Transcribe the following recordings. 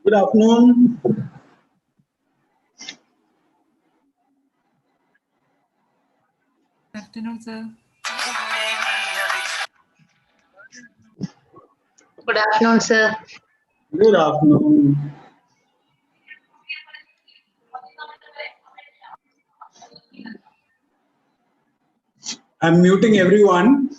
Good afternoon. Good afternoon, sir. Good afternoon, sir. Good afternoon. I'm muting everyone.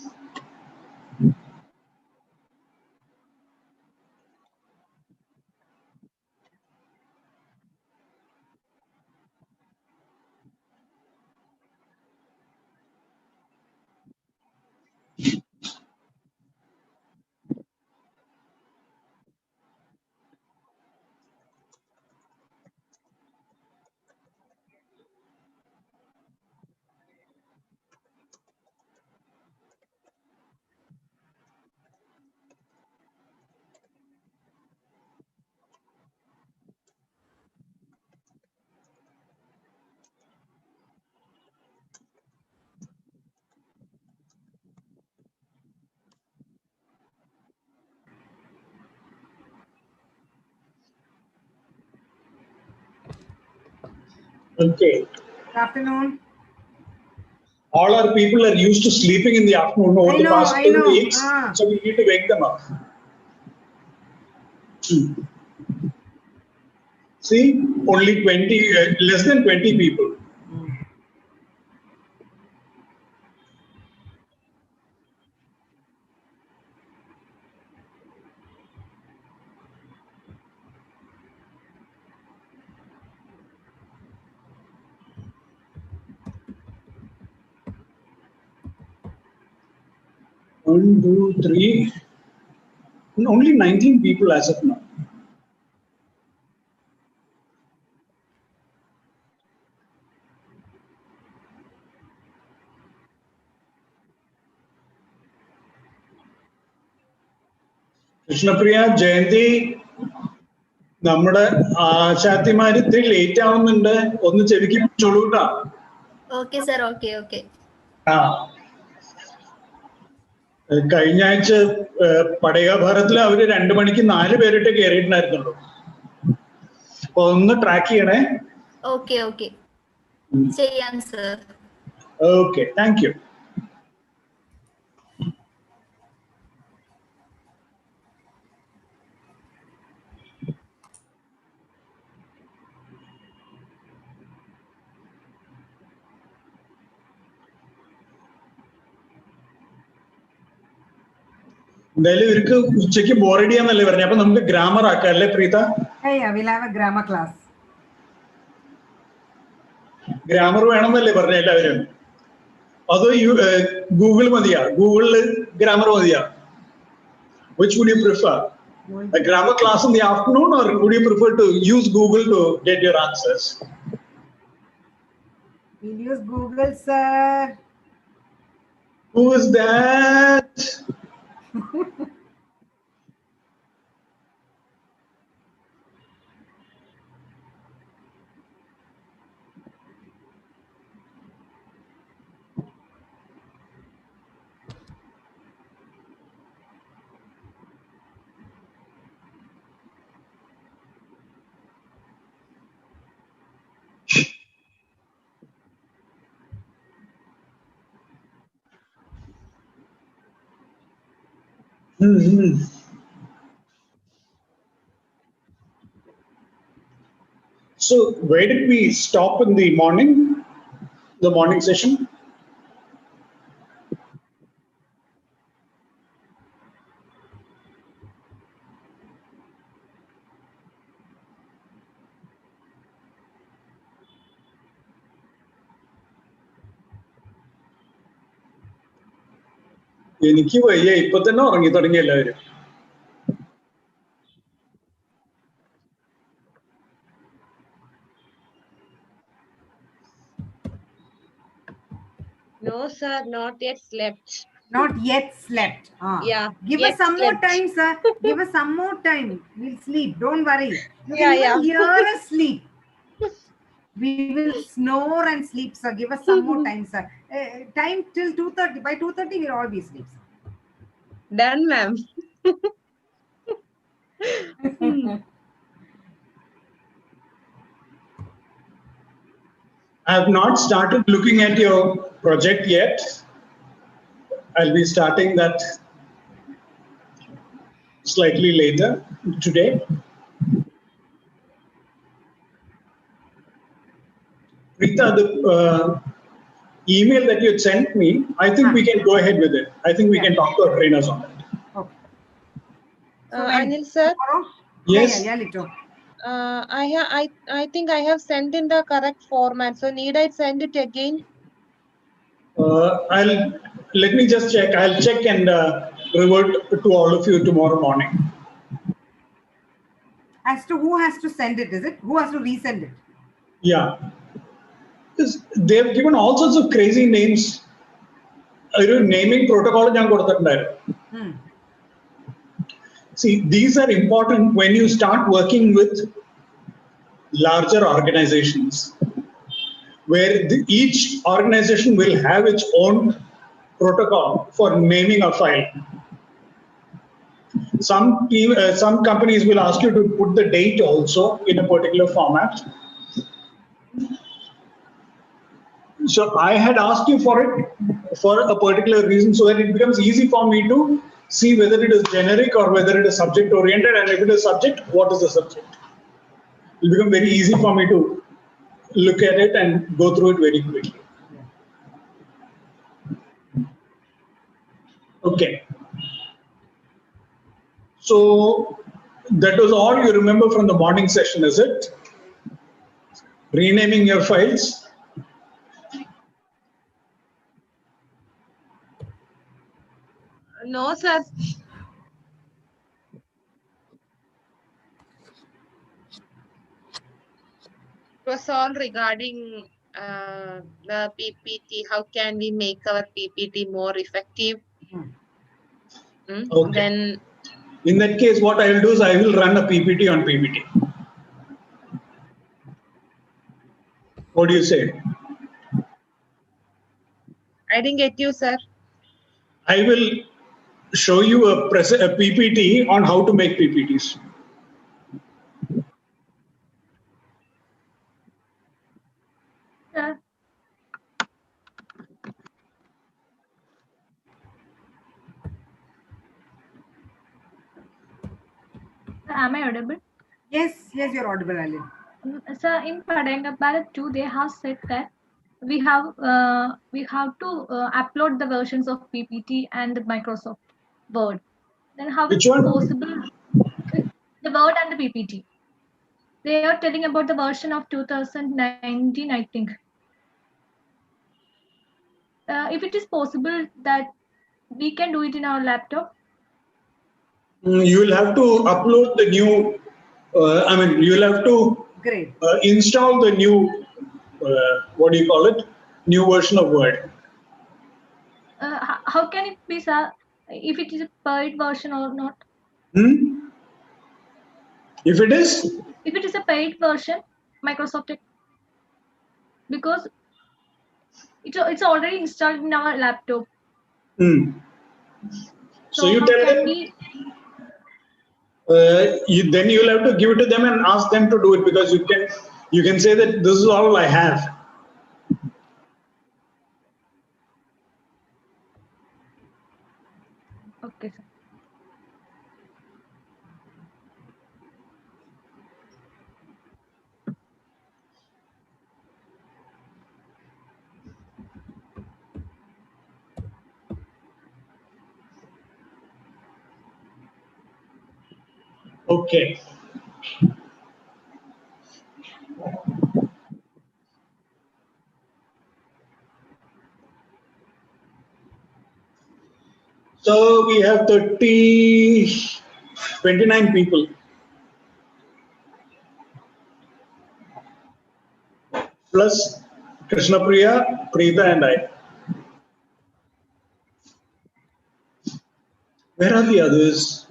Okay. Good afternoon. All our people are used to sleeping in the afternoon over the past 2 weeks, so we need to wake them up. See, only 20, less than 20 people. One, two, three. Only 19 people as of now. Krishnapriya Jayanti നമ്മുടെ ആശാത്തിമാര് ഇത്തിരി late ആവുന്നുണ്ട്, ഒന്ന് ചെവിക്ക് പിടിച്ചോളൂ കേട്ടോ. Okay, sir. Okay. ആ കഴിഞ്ഞ ആഴ്ച പടയ ഭാരതിൽ അവര് 2 മണിക്ക് 4 പേരിട്ട് കയറിയിട്ടുണ്ടായിരുന്നുള്ളൂ. അപ്പൊ ഒന്ന് ട്രാക്ക് ചെയ്യണേ. Okay. ചെയ്യാം, sir. Okay, thank you. എന്തായാലും ഇവർക്ക് ഉച്ചയ്ക്ക് ബോറടിയാന്നല്ലേ പറഞ്ഞു, അപ്പൊ നമുക്ക് ഗ്രാമർ ആക്കാം അല്ലേ Preetha? We'll have a grammar class. Grammar വേണമെന്നല്ലേ പറഞ്ഞ എല്ലാവരും? അതോ ഗൂഗിൾ മതിയാ? ഗൂഗിളില് ഗ്രാമർ മതിയാ? Which would you prefer? A grammar class in the afternoon, or would you prefer to use Google to get your answers? We'll use Google, sir. Who is that? So where did we stop in the morning session? എനിക്ക് വയ്യ, ഇപ്പൊ തന്നെ ഉറങ്ങി തുടങ്ങി എല്ലാവരും. No, sir, not yet slept. Not yet slept. Yeah. Give us some more time, sir. Give us some more time. We'll sleep. Don't worry. You can even hear us sleep. We will snore and sleep, sir. Give us some more time, sir. Time till 2:30. By 2:30, we'll all be asleep, sir. Done, ma'am. I have not started looking at your project yet. I'll be starting that slightly later today. Preeta, the email that you had sent me, I think we can go ahead with it. I think we can talk to our trainers on it. Okay. So when? Anil sir, Tomorrow? Yes. Yeah, Lito. I think I have sent in the correct format. So need I send it again? Let me just check. I'll check and revert to all of you tomorrow morning. As to who has to send it, is it? Who has to resend it? Yeah. They've given all sorts of crazy names. Naming protocol. See, these are important when you start working with larger organizations, where each organization will have its own protocol for naming a file. Some companies will ask you to put the date also in a particular format. So I had asked you for it for a particular reason, so that it becomes easy for me to see whether it is generic or whether it is subject oriented, and if it is subject, what is the subject. It will become very easy for me to look at it and go through it very quickly. Okay. So that was all you remember from the morning session, is it? Renaming your files. No, sir. It was all regarding the PPT. How can we make our PPT more effective? Okay. Then, in that case, what I will do is I will run a PPT on PPT. What do you say? I didn't get you, sir. I will show you a PPT on how to make PPTs. Sir. Am I audible? Yes, you're audible, Alin. Sir, in Padanga Bharat 2, they have said that we have to upload the versions of PPT and the Microsoft Word. Then how is it possible? The Word and the PPT. They are telling about the version of 2019, I think. If it is possible that we can do it in our laptop. You will have to upload the new. You will have to install the new. What do you call it? New version of Word. How can it be, sir? If it is a paid version or not? If it is? If it is a paid version, Microsoft, because it's already installed in our laptop. So you tell them. Then you will have to give it to them and ask them to do it, because you can say that this is all I have. Okay, sir. Okay. So we have 29 people. Plus Krishna Priya, Preeta and I. Where are the others?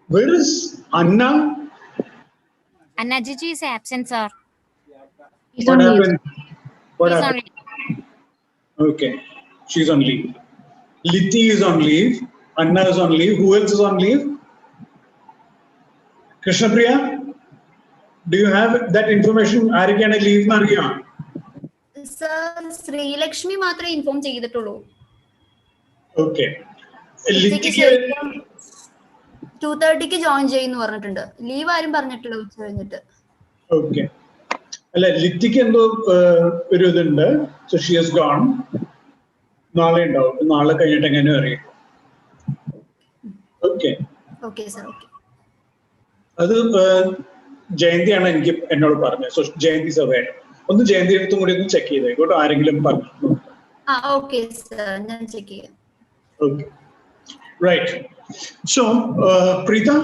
Where is Anna? Anna Jiji is absent, sir. What happened? What He's happened? Okay, she's on leave. Liti is on leave. Anna is on leave. Who else is on leave? Krishna Priya? Do you have that information? ആരൊക്കെയാണ് leave അറിയാം? Sir, Sreelakshmi മാത്രമേ inform ചെയ്തിട്ടുള്ളൂ. Okay. 2:30 join ചെയ്യുന്നു പറഞ്ഞിട്ടുണ്ട്. Leave ആരും പറഞ്ഞിട്ടില്ല ഉച്ച കഴിഞ്ഞിട്ട്. Okay. അല്ല, ലിറ്റിക്ക് എന്തോ ഒരു ഇതുണ്ട്. So she has gone. നാളെ ഉണ്ടാവും. നാളെ കഴിഞ്ഞിട്ട് എങ്ങനെ അറിയാം? Okay. Okay, sir. Okay. അത് ജയന്തിയാണ് എന്നോട് പറഞ്ഞത്. സോ ജയന്തി സർവേഡ് ഒന്ന് ജയന്തി അടുത്തും കൂടി ഒന്ന് ചെക്ക് ചെയ്തേക്കോട്ടോ, ആരെങ്കിലും പറഞ്ഞു. Okay, sir. ഞാൻ ചെക്ക് ചെയ്യാം. Okay. Right. So, Preeta?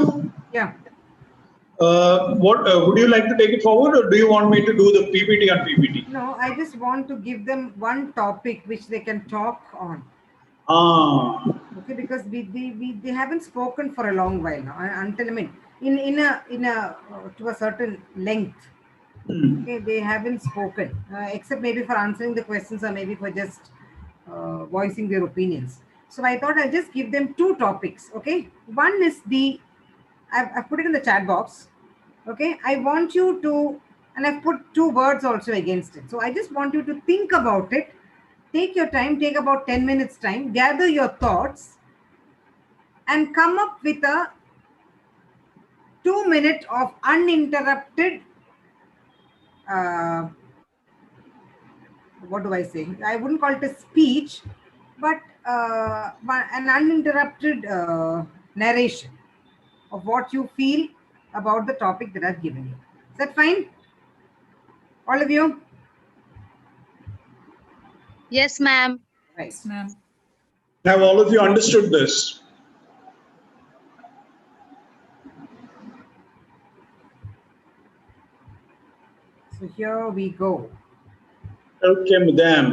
Yeah. What would you like to take it forward, or do you want me to do the PPT on PPT? No, I just want to give them one topic which they can talk on. Okay, because they haven't spoken for a long while now, until in a to a certain length. Okay, they haven't spoken except maybe for answering the questions or maybe for just voicing their opinions. So I thought I'll just give them two topics. Okay, one is I've put it in the chat box. Okay, I want you to, and I've put two words also against it. So I just want you to think about it. Take your time, take about 10 minutes time, gather your thoughts and come up with a 2-minute of uninterrupted what do I say? I wouldn't call it a speech, but an uninterrupted narration of what you feel about the topic that I've given you. Is that fine? All of you? Yes, ma'am. Right. Ma'am. Have all of you understood this? So here we go. Okay, madam.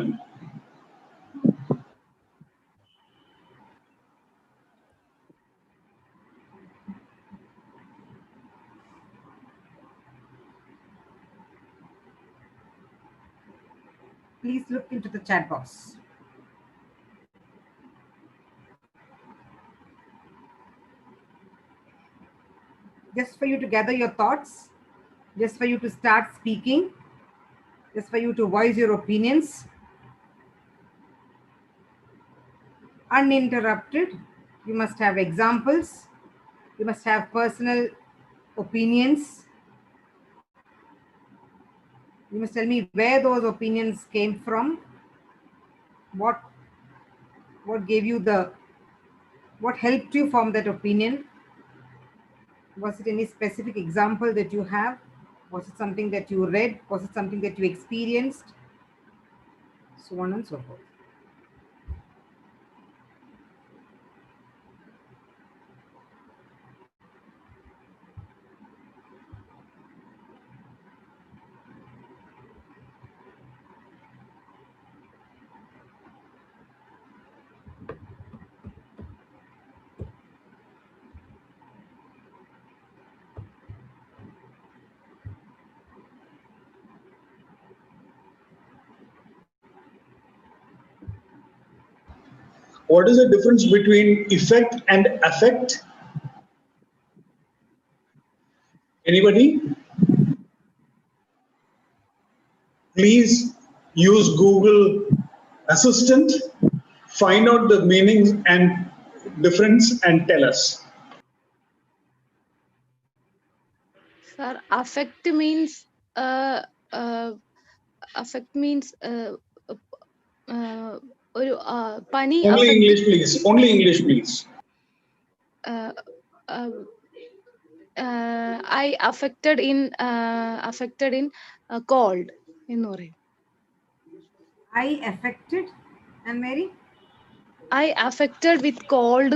Please look into the chat box. Just for you to gather your thoughts, just for you to start speaking, just for you to voice your opinions. Uninterrupted. You must have examples. You must have personal opinions. You must tell me where those opinions came from. What gave you what helped you form that opinion? Was it any specific example that you have? Was it something that you read? Was it something that you experienced? So on and so forth. What is the difference between effect and affect? Anybody? Please use Google Assistant, find out the meanings and difference and tell us. Sir, affect means pani. Only English, please. Only English, please. I affected in cold. I affected, and Mary? I affected with cold.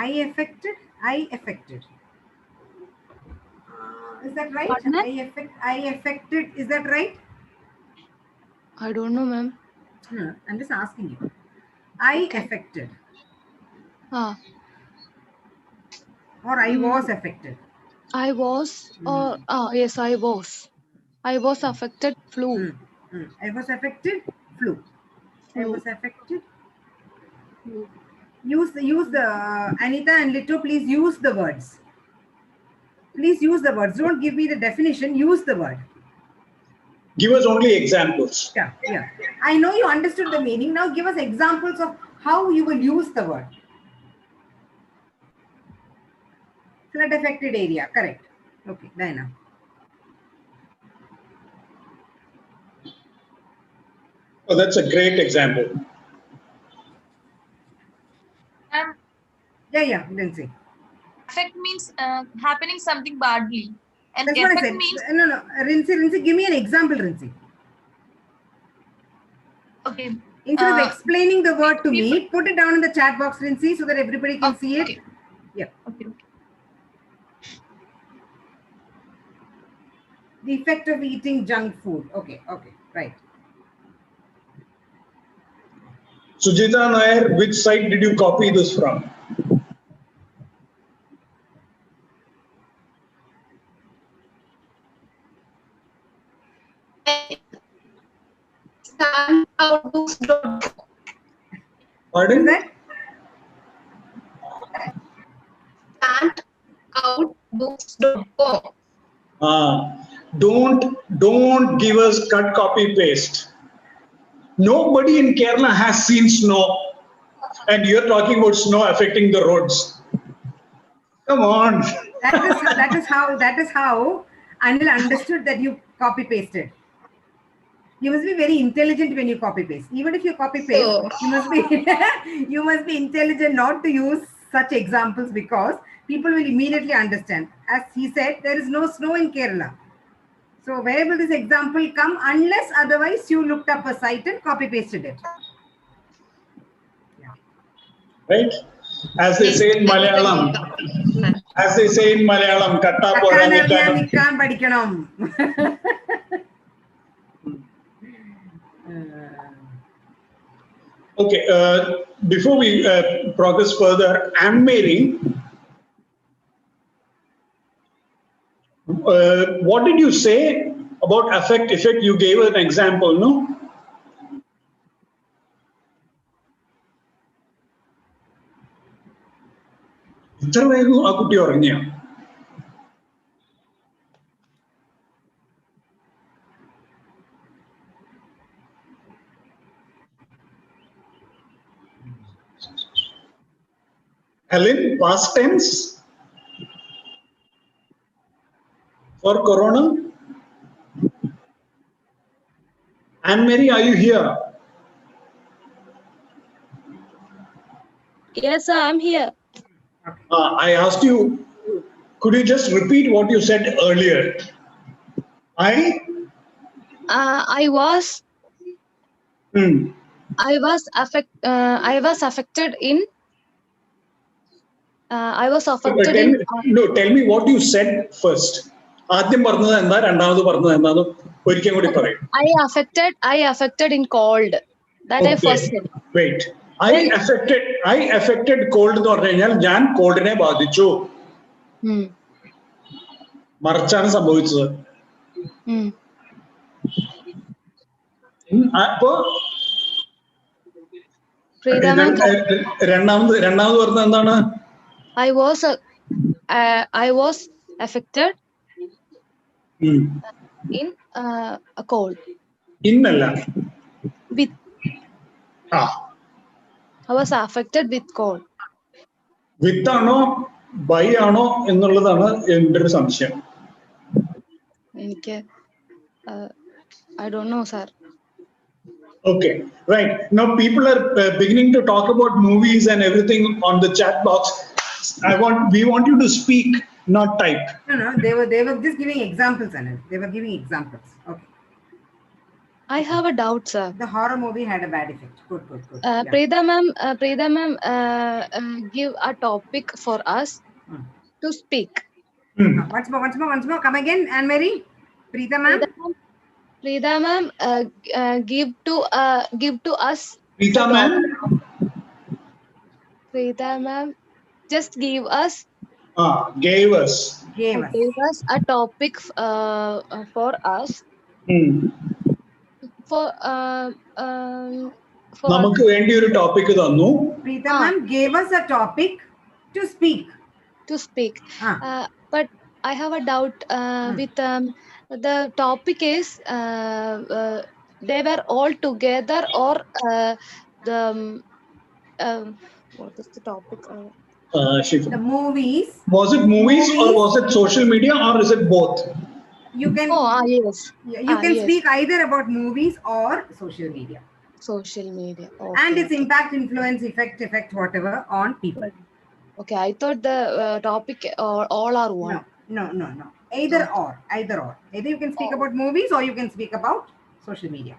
I affected. Is that right? Pardon? I affected. Is that right? I don't know, ma'am. No, I'm just asking you. I affected. Ah. Or I was affected. I was, or yes, I was. I was affected flu. I was affected flu. I was affected. Use the Anita and Lito, please use the words. Please use the words. Don't give me the definition. Use the word. Give us only examples. Yeah, yeah. I know you understood the meaning. Now give us examples of how you will use the word. Flood affected area. Correct. Okay, Diana. Oh, that's a great example. Yeah, Lindsay. Affect means happening something badly. And That's what I effect said. means No. Rinsi, give me an example, Rinsi. okay. Instead of explaining the word to me, put it down in the chat box, Rinsi, so that everybody can see it. Okay. Yeah. Okay. The effect of eating junk food. Okay, right. Sujita Nair, which site did you copy this from? Pardon? What is that? Standoutbooks.com. Don't give us cut, copy, paste. Nobody in Kerala has seen snow, and you're talking about snow affecting the roads. Come on. That is how Anil understood that you copy pasted. You must be very intelligent when you copy paste. Even if you copy paste, So- you must be you must be intelligent not to use such examples, because people will immediately understand. As he said, there is no snow in Kerala. So where will this example come, unless otherwise you looked up a site and copy pasted it? Yeah. Right? As they say in Malayalam, katta pora Nikkan padikkanam. Okay, before we progress further, Anne-Marie, what did you say about effect? You gave an example, no? ഇത്ര വേഗം ആ കുട്ടി ഉറങ്ങിയോ? Helen, past tense for corona? Anne-Marie, are you here? Yes, sir, I'm here. I asked you, could you just repeat what you said earlier? I was affected in. I was affected in. Tell me what you said first. ആദ്യം പറഞ്ഞത് എന്താ, രണ്ടാമത് പറഞ്ഞത് എന്താന്ന് ഒരിക്കലും കൂടി പറയും. I affected in cold. That I first said. Wait. I affected cold എന്ന് പറഞ്ഞു കഴിഞ്ഞാൽ ഞാൻ കോൾഡിനെ ബാധിച്ചു. മറിച്ചാണ് സംഭവിച്ചത്. അപ്പോ രണ്ടാമത് പറഞ്ഞത് എന്താണ്? I was affected in a cold. ഇന്നല്ല. With. I was affected with cold. With ആണോ ബൈ ആണോ എന്നുള്ളതാണ് എൻ്റെ ഒരു സംശയം. I don't know, sir. Okay, right. Now people are beginning to talk about movies and everything on the chat box. We want you to speak, not type. No, they were just giving examples, Anil. They were giving examples. Okay. I have a doubt, sir. The horror movie had a bad effect. Good. Preda ma'am, give a topic for us to speak. Once more. Come again, Anne-Marie. Preeta ma'am. Preda ma'am, give to us. Preeta ma'am. Preda ma'am, just give us. Gave us a topic for us. നമുക്ക് വേണ്ടി ഒരു topic തന്നു. Preeta ma'am gave us a topic to speak. But I have a doubt with the topic is they were all together or the what is the topic? Shifa. The movies. Was it movies or was it social media or is it both? You can yes. you can Yes. speak either about movies or social media. Social media. And Okay. its impact, influence, effect, whatever on people. Okay, I thought the topic all are one. No. Either or. Either you can speak about movies or you can speak about social media.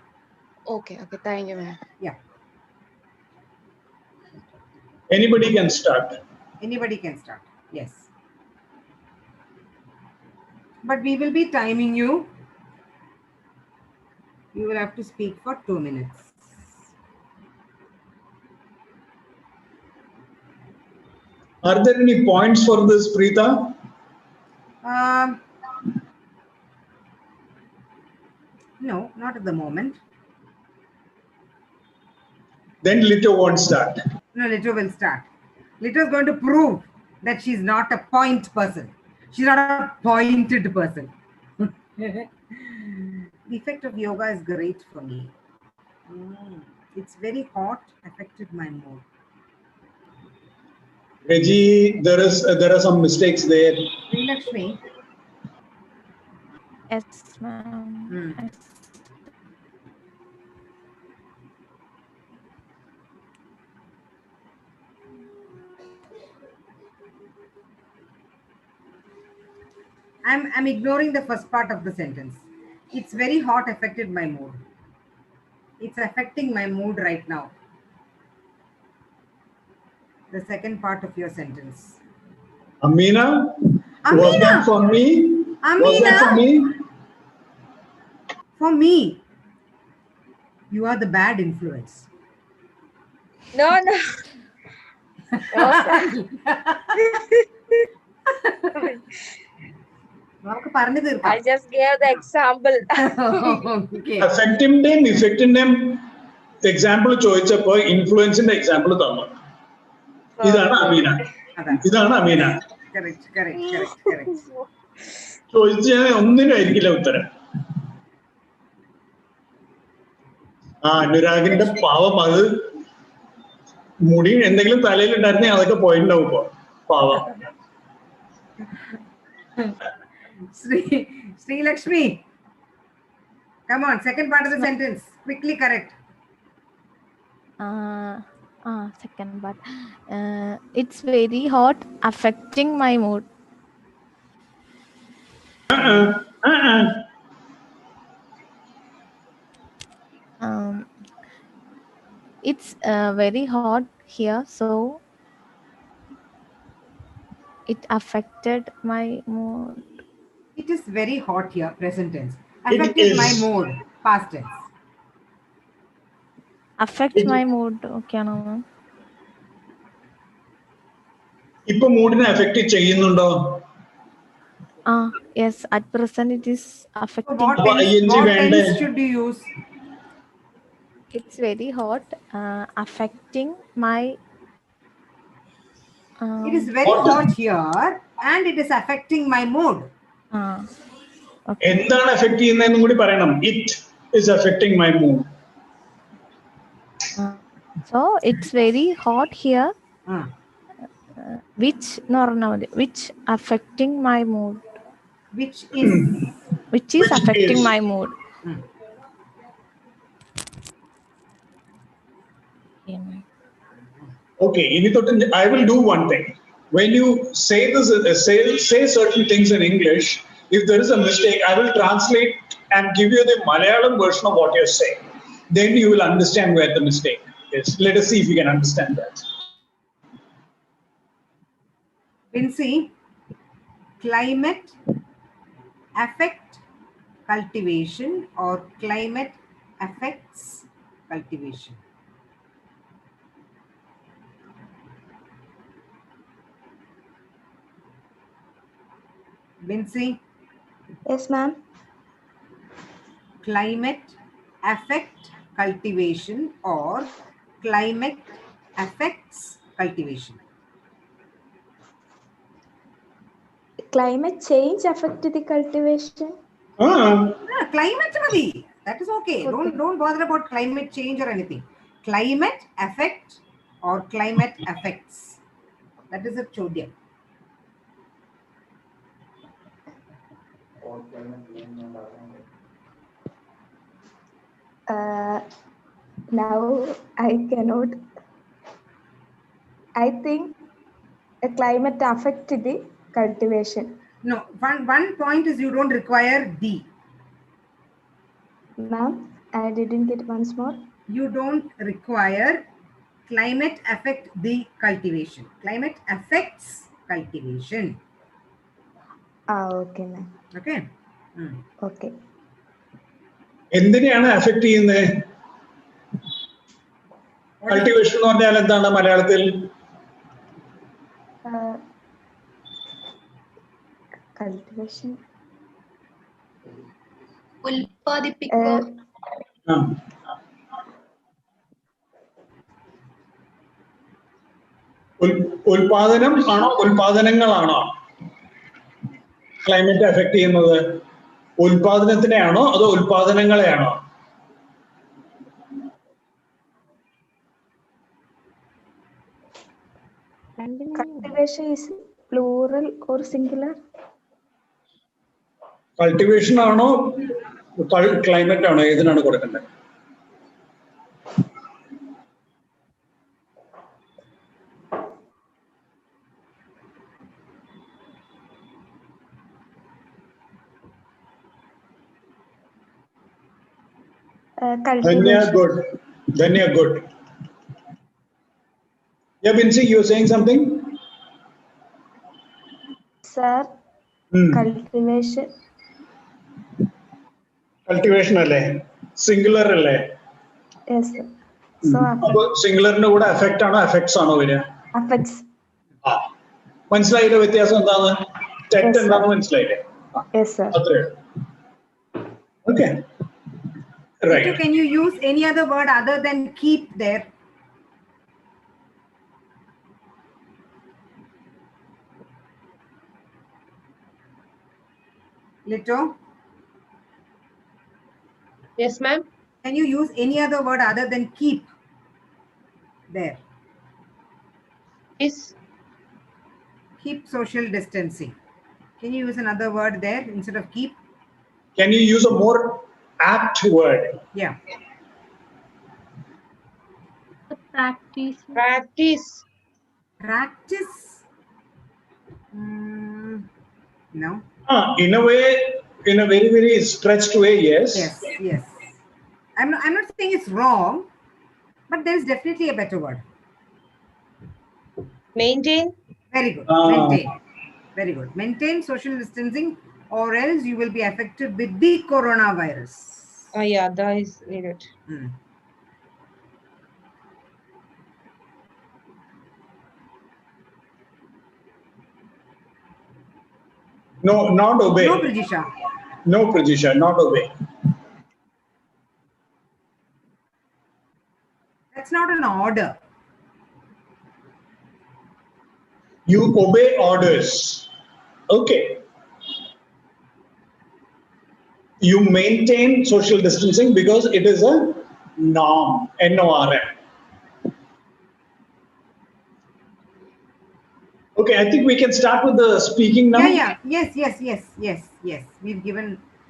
Okay. Thank you, ma'am. Yeah. Anybody can start. Anybody can start. Yes. But we will be timing you. You will have to speak for 2 minutes. Are there any points for this, Preeta? No, not at the moment. Then Lito won't start. No, Lito will start. Lito is going to prove that she's not a point person. She's not a pointed person. The effect of yoga is great for me. It's very hot, affected my mood. Reggie, there are some mistakes there. Lakshmi. Yes, ma'am. I'm ignoring the first part of the sentence. It's very hot, affected my mood. It's affecting my mood right now. The second part of your sentence. Amina? Was that for me? Was that for me? For me. You are the bad influence. No. I just gave the example. Okay. Affecting them example ചോദിച്ചപ്പോൾ ഇൻഫ്ലുവൻസിന്റെ example തന്നു. ഇതാണ് Ameena. Correct. ചോദിച്ചു ഞാൻ ഒന്നിനും ആയിരിക്കില്ല ഉത്തരം. അനുരാഗിന്റെ പാവം അത് മുടി എന്തെങ്കിലും തലയിൽ ഉണ്ടായിരുന്നേ അതൊക്കെ പോയിട്ടുണ്ടാവും ഇപ്പൊ പാവം. Sri Lakshmi, come on, second part of the sentence, quickly correct. Second part. It's very hot, affecting my mood. It's very hot here, so it affected my mood. It is very hot here, present tense. Affected my mood, past tense. Affect my mood, okay no? ഇപ്പൊ മൂഡിനെ affect ചെയ്യുന്നുണ്ടോ? Yes, at present it is affecting. What tense should you use? It's very hot, affecting my. It is very hot here, and it is affecting my mood. എന്താണ് affect ചെയ്യുന്നതെന്നും കൂടി പറയണം. It is affecting my mood. So it's very hot here. Which affecting my mood. Which is affecting my mood. Okay, I will do one thing. When you say this, say certain things in English, if there is a mistake, I will translate and give you the Malayalam version of what you're saying. Then you will understand where the mistake is. Let us see if you can understand that. Vinci, climate affect cultivation or climate affects cultivation? Vinci? Yes, ma'am. Climate affect cultivation or climate affects cultivation? climate change affect the cultivation? Climate madi. That is okay. Don't bother about climate change or anything. Climate affect or climate affects. That is a chodya. Now I cannot. I think a climate affect the cultivation. No, one point is you don't require the. Ma'am, I didn't get once more. You don't require climate affect the cultivation. Climate affects cultivation. Okay, ma'am. Okay. Okay. എന്തിനെയാണ് affect ചെയ്യുന്നത്? Cultivation എന്ന് പറഞ്ഞാൽ എന്താണ് മലയാളത്തിൽ? Cultivation. ഉൽപ്പാദിപ്പിക്കുക. ഉൽപാദനം ആണോ ഉൽപാദനങ്ങളാണോ climate affect ചെയ്യുന്നത്? ഉൽപാദനത്തിനെയാണോ അതോ ഉൽപാദനങ്ങളെയാണോ? Cultivation is plural or singular? Cultivation ആണോ ക്ലൈമറ്റ് ആണോ ഏതിനാണ് കൊടുക്കേണ്ടത്? Dhanya, good. Dhanya, good. Yeah, Vinci, you were saying something? Sir, cultivation. Cultivation അല്ലേ? സിംഗുലർ അല്ലേ? Yes, sir. So, അപ്പൊ സിംഗുലറിന്റെ കൂടെ അഫക്റ്റ് ആണോ അഫക്ട്സ് ആണോ വരിക? affects. മനസ്സിലായില്ലേ വ്യത്യാസം എന്താണ്? തെറ്റ് എന്താണെന്ന് മനസ്സിലായില്ലേ? Yes, sir. അത്രേ. Okay. Right. Can you use any other word other than keep there? Lito? Yes, ma'am. Can you use any other word other than keep there? Is. Keep social distancing. Can you use another word there instead of keep? Can you use a more apt word? Yeah. Practice. Practice. Practice? No. In a way, in a very, very stretched way, yes. Yes, yes. I'm not saying it's wrong, but there's definitely a better word. Maintain. Very good. Maintain. Very good. Maintain social distancing, or else you will be affected with the coronavirus. Yeah, that is needed. No, not obey. No, Prajisha. No, Prajisha, not obey. That's not an order. You obey orders. Okay. You maintain social distancing because it is a norm, N-O-R-M. Okay, I think we can start with the speaking now. Yeah. Yes. We've given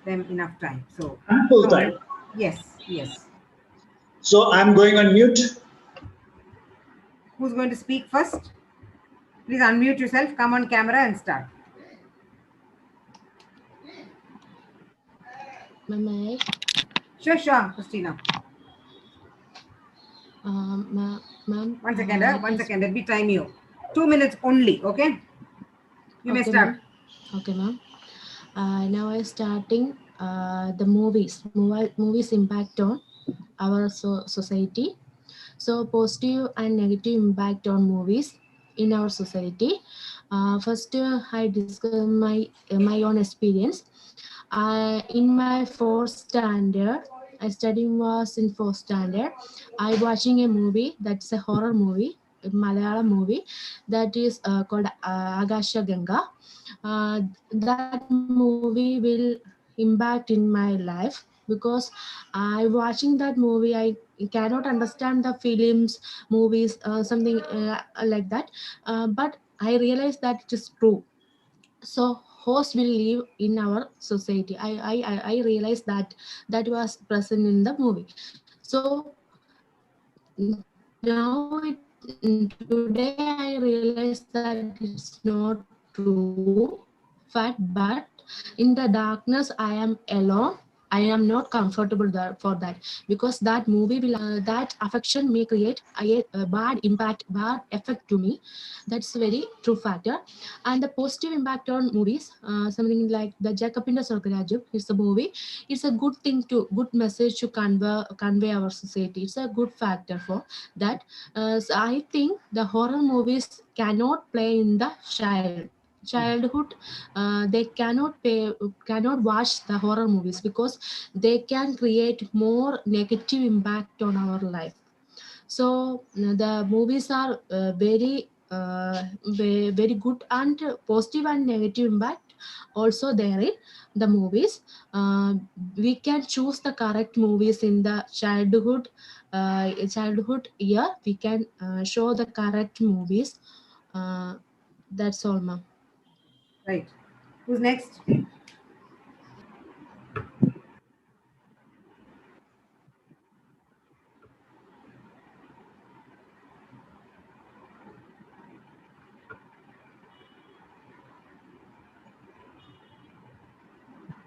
them enough time. So ample time. Yes. So I'm going on mute. Who's going to speak first? Please unmute yourself, come on camera and start. Ma'am, Sure, Christina. Ma'am. One second. Let me time you. 2 minutes only, okay? You may start. Okay, ma'am. Now I'm starting the movies impact on our society. So positive and negative impact on movies in our society. First, I discuss my own experience. In my 4th standard, I studying was in 4th standard. I watching a movie that's a horror movie. Malayalam movie that is called Agasha Ganga. That movie will impact in my life because I watching that movie I cannot understand the films, movies, something like that, but I realized that it is true. So host will live in our society. I realized that that was present in the movie. So now today I realize that it's not true fact, but in the darkness I am alone. I am not comfortable there for that because that movie will that affection may create a bad impact, bad effect to me. That's a very true factor. And the positive impact on movies, something like the Jacob in the Sorkaraju, it's a movie. It's a good thing to good message to convey our society. It's a good factor for that. So I think the horror movies cannot play in the childhood. They cannot watch the horror movies because they can create more negative impact on our life. So the movies are very good and positive and negative impact also there in the movies. We can choose the correct movies in the childhood year. We can show the correct movies. That's all, ma'am. Right. Who's next?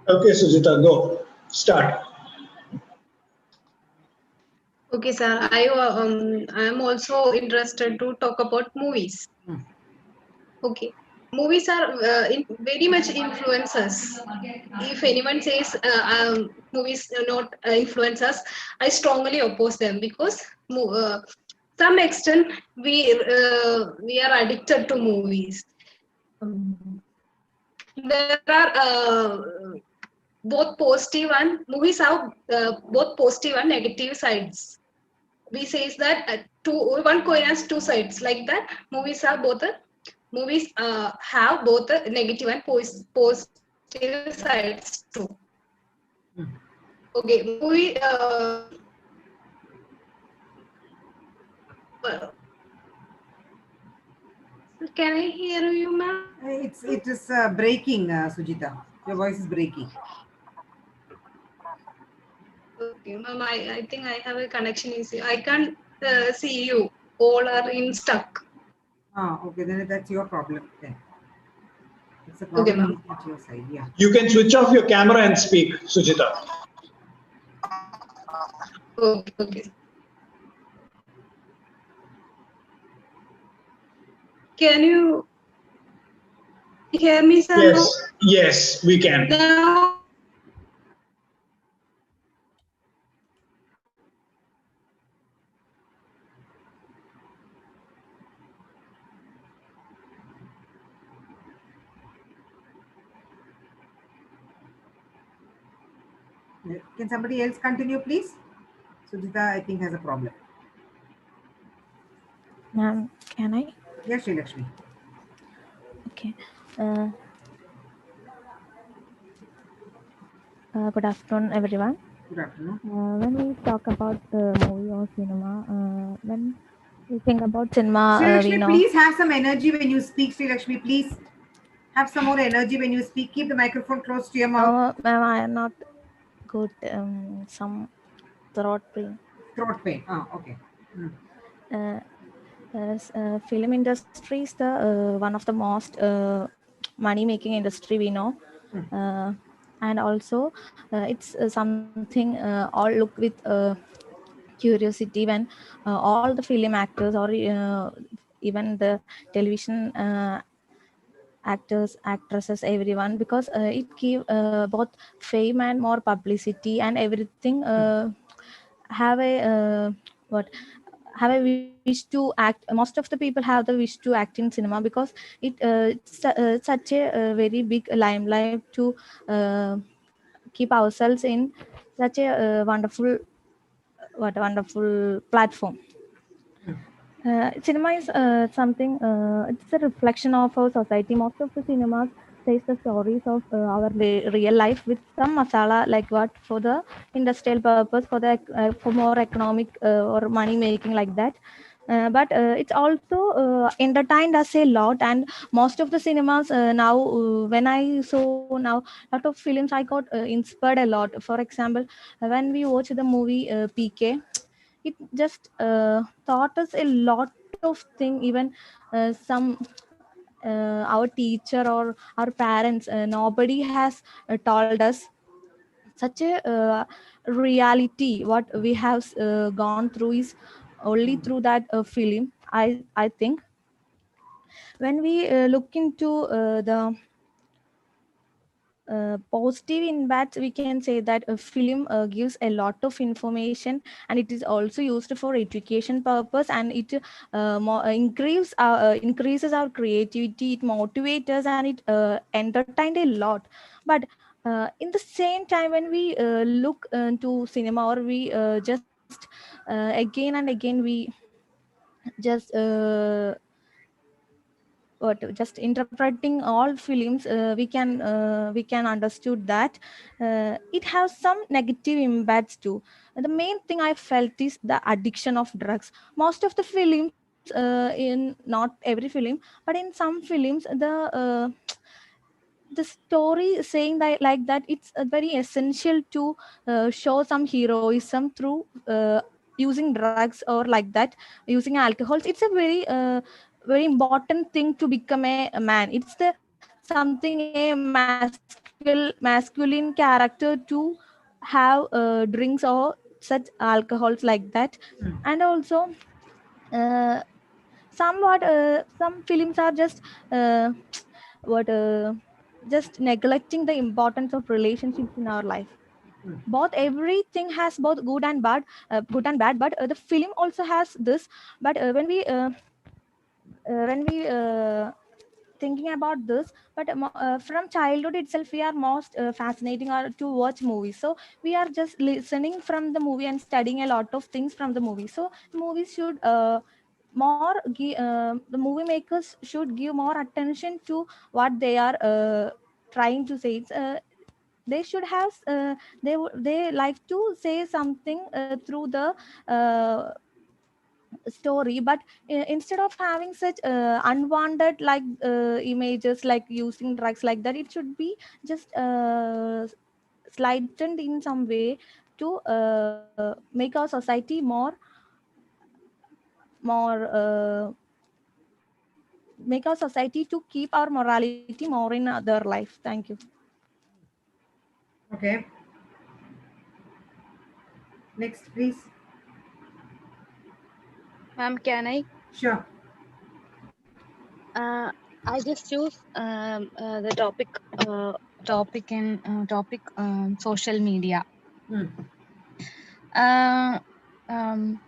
Okay, Sujita, go. Start. Okay, sir. I am also interested to talk about movies. Okay, movies are very much influence us. If anyone says movies do not influence us, I strongly oppose them because some extent we are addicted to movies. There are both positive and movies have both positive and negative sides. We says that one coin has two sides. Like that, movies have both a negative and positive sides too. Okay, movie. Can I hear you, ma'am? It is breaking, Sujita. Your voice is breaking. Okay, ma'am. I think I have a connection issue. I can't see you. All are in stuck. Okay, then that's your problem then. It's a problem at your side, yeah. You can switch off your camera and speak, Sujita. Okay. Can you hear me, sir? Yes, we can. Now, Can somebody else continue, please? Sujita, I think, has a problem. Ma'am, can I? Yes, Sri Lakshmi. Okay. Good afternoon, everyone. Good afternoon. When we talk about the movie or cinema, when we think about cinema, Sri Lakshmi, we know. please have some energy when you speak. Sri Lakshmi, please have some more energy when you speak. Keep the microphone close to your mouth. Ma'am, I am not good. Some throat pain. Throat pain. Okay. Film industry is the one of the most money making industry we know. And also it's something all look with curiosity when all the film actors or even the television actors, actresses, everyone, because it give both fame and more publicity and everything. Have a have a wish to act. Most of the people have the wish to act in cinema because it's such a very big limelight to keep ourselves in such a wonderful platform. Cinema is something, it's a reflection of our society. Most of the cinemas says the stories of our real life with some masala, like what for the industrial purpose, for the for more economic or money making, like that. But it's also entertained us a lot, and most of the cinemas now, when I saw now lot of films, I got inspired a lot. For example, when we watch the movie PK, it just taught us a lot of thing. Even some our teacher or our parents, nobody has told us such a reality. What we have gone through is only through that film. I think when we look into the positive impacts, we can say that a film gives a lot of information, and it is also used for education purpose, and it increases our creativity, it motivates us, and it entertained a lot. But in the same time, when we look into cinema, or we just again and again we just what just interpreting all films, we can understood that it has some negative impacts too. And the main thing I felt is the addiction of drugs. Most of the films, in not every film, but in some films, the story saying that like that, it's very essential to show some heroism through using drugs or like that, using alcohols. It's a very important thing to become a man. It's the something a masculine character to have drinks or such alcohols like that. And also uh, somewhat some films are just uh, what just neglecting the importance of relationships in our life. Both, everything has both good and bad, but the film also has this. But when we thinking about this, but from childhood itself, we are most fascinating or to watch movies. So we are just listening from the movie and studying a lot of things from the movie. So movies should the movie makers should give more attention to what they are trying to say. They should have they like to say something through the story. But instead of having such unwanted like images, like using drugs like that, it should be just slightened in some way to make our society more make our society to keep our morality more in their life. Thank you. Okay. Next, please. Ma'am, can I? Sure. I just choose the topic social media. Mm. Uh, um,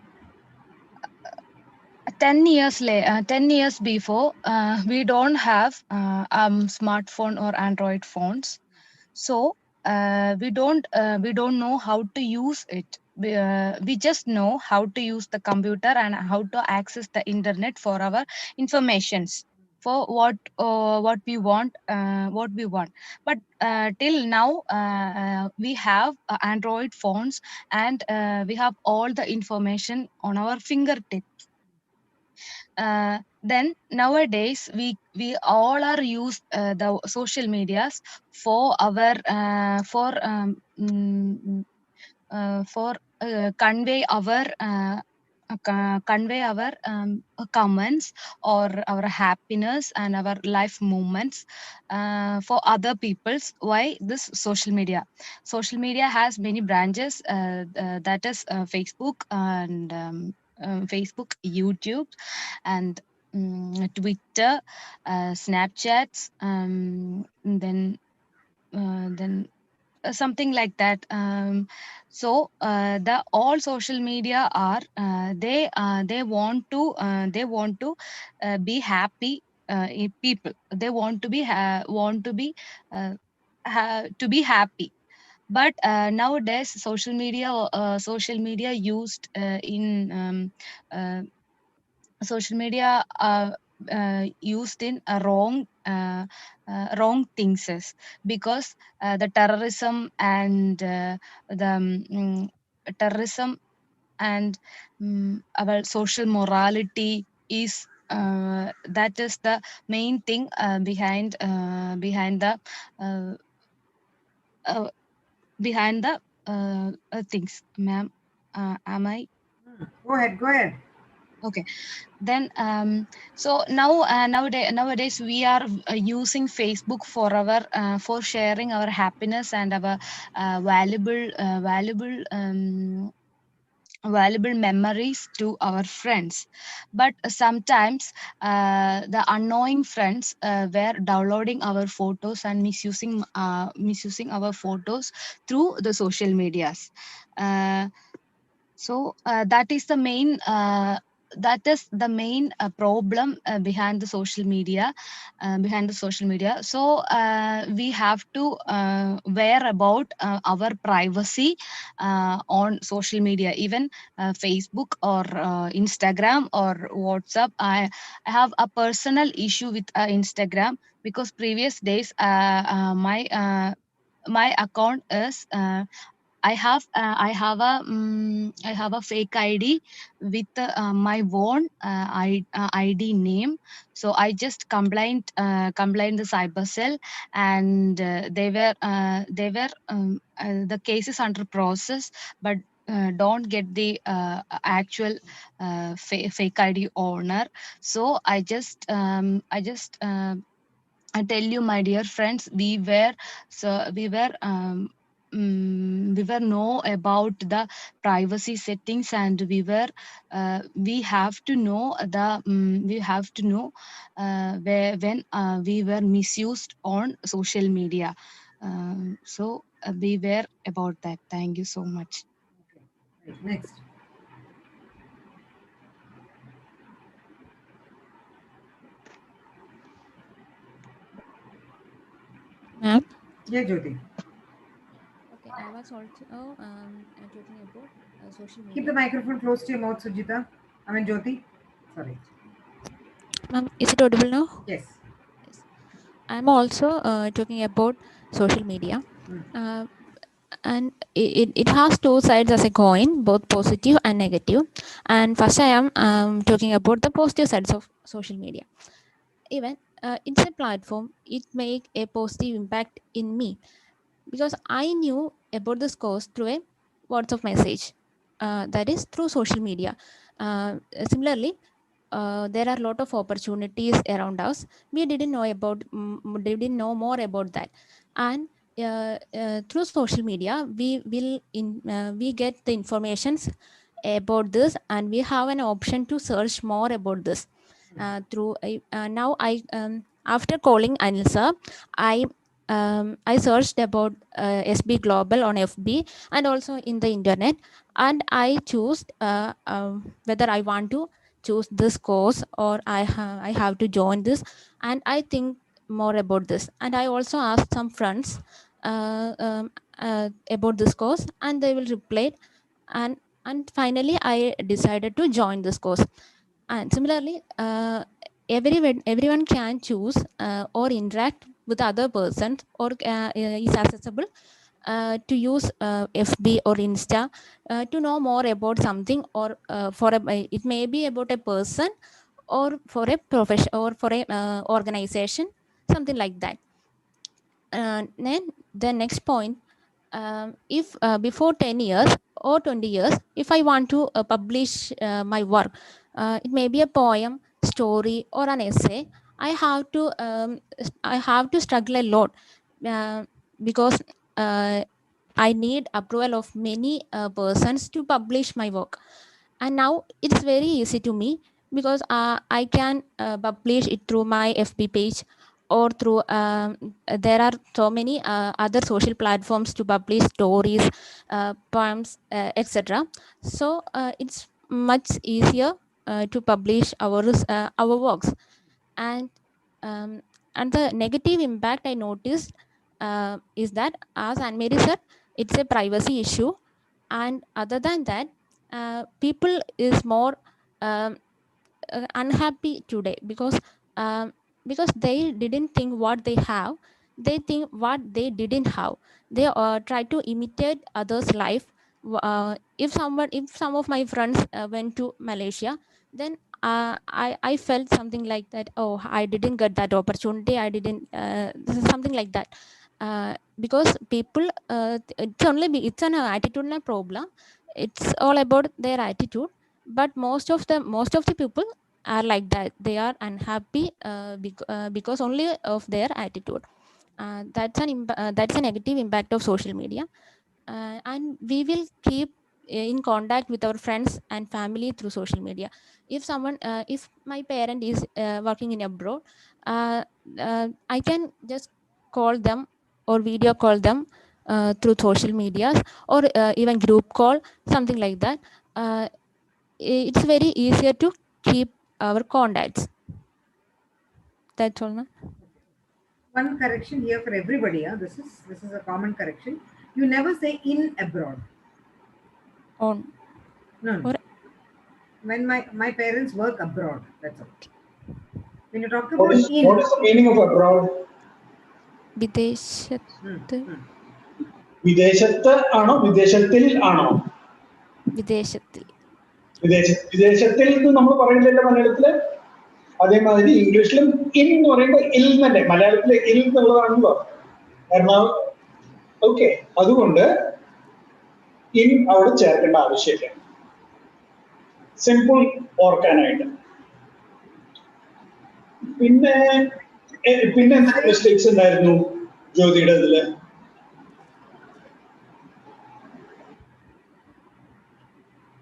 10 years before, we don't have smartphone or Android phones, so we don't know how to use it. We just know how to use the computer and how to access the internet for our informations, for what we want, but till now we have Android phones, and we have all the information on our fingertip. Then nowadays we all are used the social medias for our for convey our comments or our happiness and our life moments for other people's. Why this social media has many branches, that is Facebook and Facebook, YouTube, and Twitter, Snapchats, then something like that. So the all social media are they want to be happy. People, they want to be to be happy. But nowadays social media used in social media used in wrong things is because the terrorism and the terrorism and our social morality is that is the main thing uh, uh, behind the things, ma'am. Am I? Go ahead. Okay. Then so now nowadays we are using Facebook for our for sharing our happiness and our valuable memories to our friends, but sometimes the unknowing friends were downloading our photos and misusing our photos through the social medias. So that is the main problem behind the social media. So we have to aware about our privacy on social media, even Facebook or Instagram or WhatsApp. I have a personal issue with Instagram because previous days my account is I have a fake ID with my own ID name. So I just complained the cyber cell, and the case is under process, but don't get the actual fake ID owner. So I tell you, my dear friends, we were know about the privacy settings, and we have to know when we were misused on social media. So beware about that. Thank you so much. Okay. Right, next. Ma'am. Yeah, Jyoti. Okay, I was also talking about social media. Keep the microphone close to your mouth, Sujita. I mean, Jyoti. Sorry. Ma'am, is it audible now? Yes. I'm also talking about social media. And it has two sides as a coin, both positive and negative. And first I am talking about the positive sides of social media. Even it's a platform, it make a positive impact in me, because I knew about this course through a WhatsApp message, that is through social media. Similarly, there are a lot of opportunities around us. We didn't know more about that. And through social media we get the informations about this, and we have an option to search more about this. Now I after calling Anilsa, I searched about SB Global on FB and also in the internet, and I choose whether I want to choose this course or I have to join this, and I think more about this. And I also asked some friends about this course, and they will reply, and finally I decided to join this course. And similarly, everyone can choose or interact with other persons, or is accessible to use FB or Insta to know more about something, or it may be about a person, or for a profession, or for a organization, something like that. Then the next point, if before 10 years or 20 years, if I want to publish my work, it may be a poem, story, or an essay, I have to struggle a lot, uh, because I need approval of many persons to publish my work. And now it's very easy to me, because I can publish it through my FB page, or through there are so many other social platforms to publish stories, poems, etc. So it's much easier to publish our works. And um, and the negative impact I noticed is that, as Anne-Marie said, it's a privacy issue. And other than that, people is more um, unhappy today because they didn't think what they have, they think what they didn't have. They try to imitate others life. If some of my friends went to Malaysia, then I felt something like that. Oh, I didn't get that opportunity, I didn't something like that. Because people it's an attitudinal problem. It's all about their attitude. But most of the people are like that. They are unhappy because only of their attitude. That's a negative impact of social media. And we will keep in contact with our friends and family through social media. If my parent is working in abroad, I can just call them or video call them through social medias, or even group call, something like that. It's very easier to keep our contacts. That's all. No? One correction here for everybody. This is a common correction. You never say in abroad. On. No. Or, when my parents work abroad, that's all. When you talk about what is the meaning of abroad? വിദേശത്ത്. വിദേശത്ത് ആണോ വിദേശത്തിൽ ആണോ? വിദേശത്തിൽ. വിദേശത്തിൽ എന്ന് നമ്മൾ പറയുന്നില്ല മലയാളത്തില്. അതേമാതിരി ഇംഗ്ലീഷിലും ഇൻ എന്ന് പറയുമ്പോൾ ഇൽ തന്നെ, മലയാളത്തില് ഇൽ എന്നുള്ളതാണല്ലോ. ഓക്കെ, അതുകൊണ്ട് ഇൻ അവിടെ ചേർക്കേണ്ട ആവശ്യമില്ല, സിമ്പിൾ ഓർക്കാനായിട്ട്. പിന്നെ മിസ്റ്റേക്സ് ഉണ്ടായിരുന്നു ജ്യോതിയുടെ ഇതില്?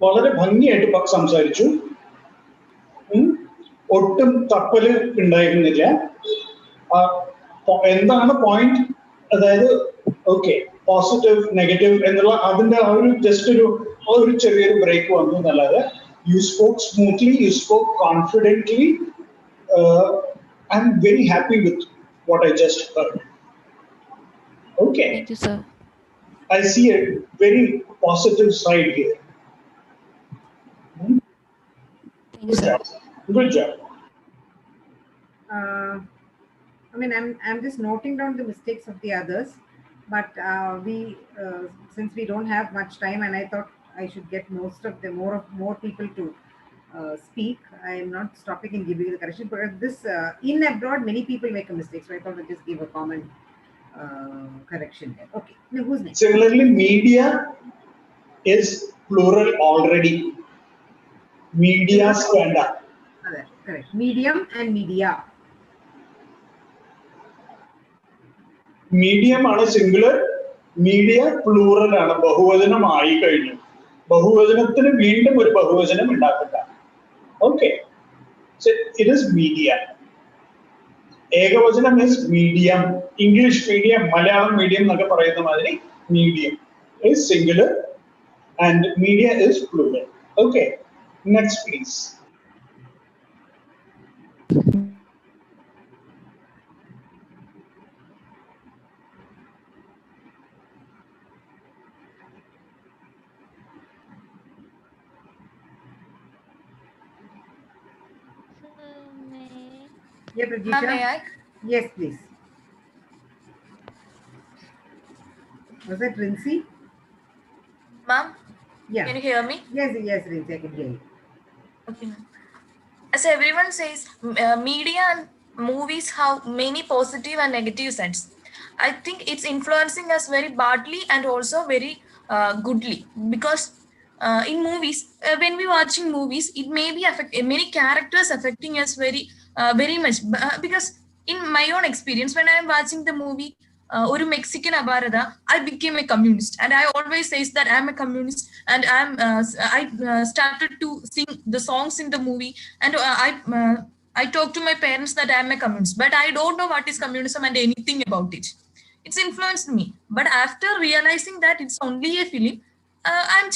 വളരെ ഭംഗിയായിട്ട് സംസാരിച്ചു, ഒട്ടും തപ്പല് ഉണ്ടായിരുന്നില്ല. എന്താണ് പോയിന്റ്, അതായത് ഓക്കെ പോസിറ്റീവ് നെഗറ്റീവ് എന്നുള്ള അതിന്റെ ആ ഒരു ജസ്റ്റ് ഒരു ചെറിയൊരു ബ്രേക്ക് വന്നു എന്നല്ലാതെ U spoke smoothly, U spoke confidently. I'm very happy with what I just heard. Okay. Thank you, sir. I see a very positive side here. Thank you, sir. Good job. I mean, I'm just noting down the mistakes of the others, but since we don't have much time, and I thought I should get more people to speak. I am not stopping and giving you the correction, but this in abroad many people make a mistake, so I thought I'd just give a common correction there. Okay, now who's next? Similarly, media is plural already. Media stand up. Correct. Medium and media. Medium ആണ് singular, media plural ആണ്, ബഹുവചനമായി കഴിഞ്ഞു. ബഹുവചനത്തിന് വീണ്ടും ഒരു ബഹുവചനം ഉണ്ടാക്കണ്ട. Okay, it is media. ഏകവചനം is medium. English medium, Malayalam medium എന്നൊക്കെ പറയുന്ന മാതിരി medium is singular and media is plural. Okay, next please. Yeah, Prajeesha. May I? Yes, please. Was that Rincy? Ma'am? Yeah. Can you hear me? Yes, Rincy, I can hear you. Okay, ma'am. As everyone says, media and movies have many positive and negative sides. I think it's influencing us very badly and also very goodly, because in movies, when we watching movies, it may be many characters affecting us very much, because in my own experience, when I am watching the movie Oru Mexican Abarada, I became a communist, and I always says that I'm a communist, and I started to sing the songs in the movie, and I talked to my parents that I'm a communist, but I don't know what is communism and anything about it. It's influenced me, but after realizing that it's only a film, I'm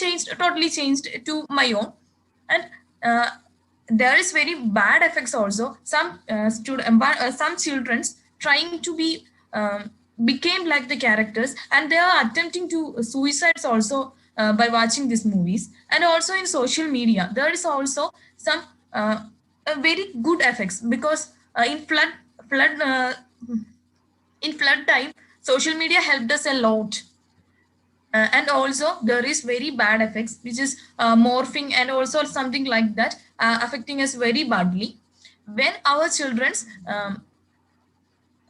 totally changed to my own. And there is very bad effects also. Some children trying to be became like the characters, and they are attempting to suicides also by watching these movies. And also in social media, there is also some very good effects, because flood in flood time, social media helped us a lot. And also there is very bad effects, which is morphing and also something like that, affecting us very badly. When our children's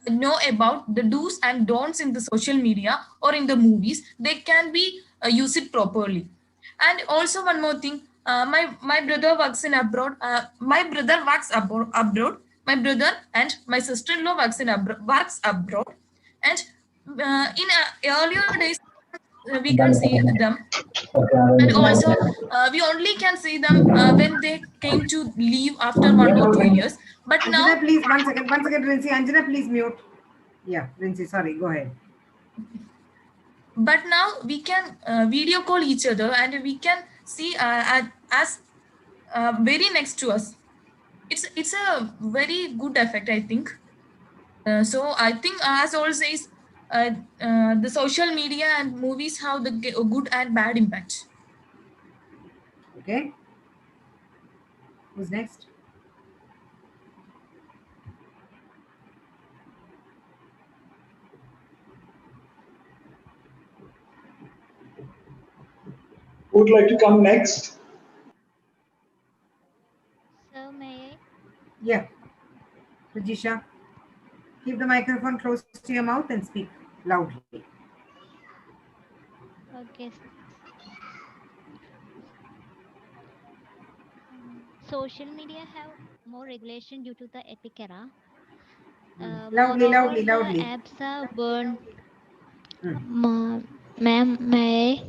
know about the do's and don'ts in the social media or in the movies, they can be use it properly. And also one more thing, my brother works in abroad. My brother works abroad. My brother and my sister-in-law works abroad, and in earlier days we can see them, and also we only can see them when they came to leave after 1 or 2 years. But Anjana, now, please, one second, Rinsi. Anjana, please mute. Yeah, Rinsi, sorry, go ahead. but now we can video call each other, and we can see as very next to us. It's a very good effect, I think. So I think, as all says, the social media and movies have the good and bad impact. Okay. Who's next? Who would like to come next? So may I? Yeah. Rajisha, keep the microphone close to your mouth and speak loudly. Okay. Social media have more regulation due to the epic era. Loudly, Moreover, loudly, the loudly. apps are burned. Ma'am, may I?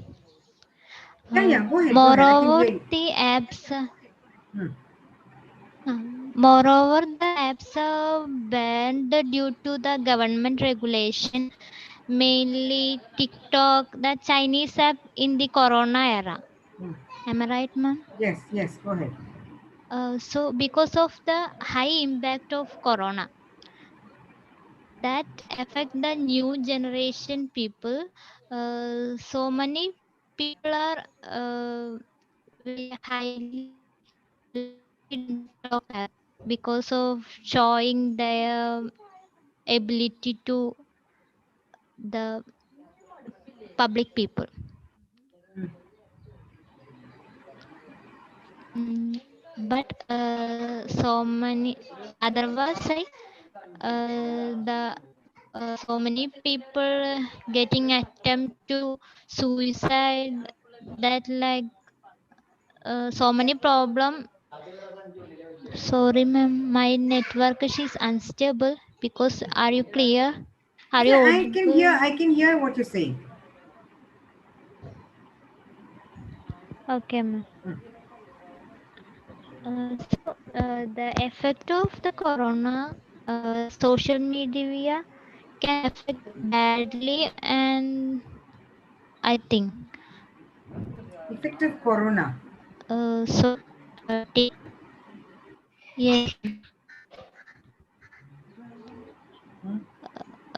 Yeah, go ahead, go ahead. I can Moreover, hear you. the apps. Moreover, the apps are banned due to the government regulation, mainly TikTok, the Chinese app in the Corona era. Am I right, ma'am? Yes, yes, go ahead. So, because of the high impact of Corona, that affect the new generation people. So many people are very highly in TikTok app because of showing their ability to the public people. But so many otherwise the so many people getting attempt to suicide, that like so many problem. Sorry ma'am, my network is unstable. Because are you clear? Are you Yeah, audible? I can hear what you're saying. Okay ma'am. The effect of the corona, social media can affect badly, and I think Effect of corona. so. Yes.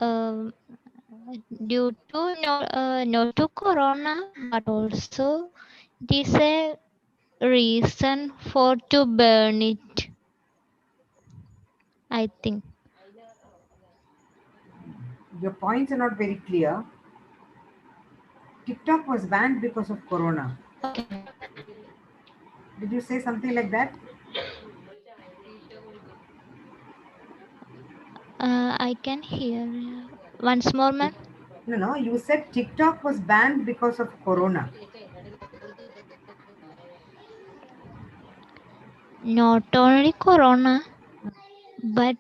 Um, Due to not to corona, but also it is a reason for to burn it, I think. Your points are not very clear. TikTok was banned because of corona. Okay. Did you say something like that? I can hear once more, ma'am. No, you said TikTok was banned because of corona. Not only corona, but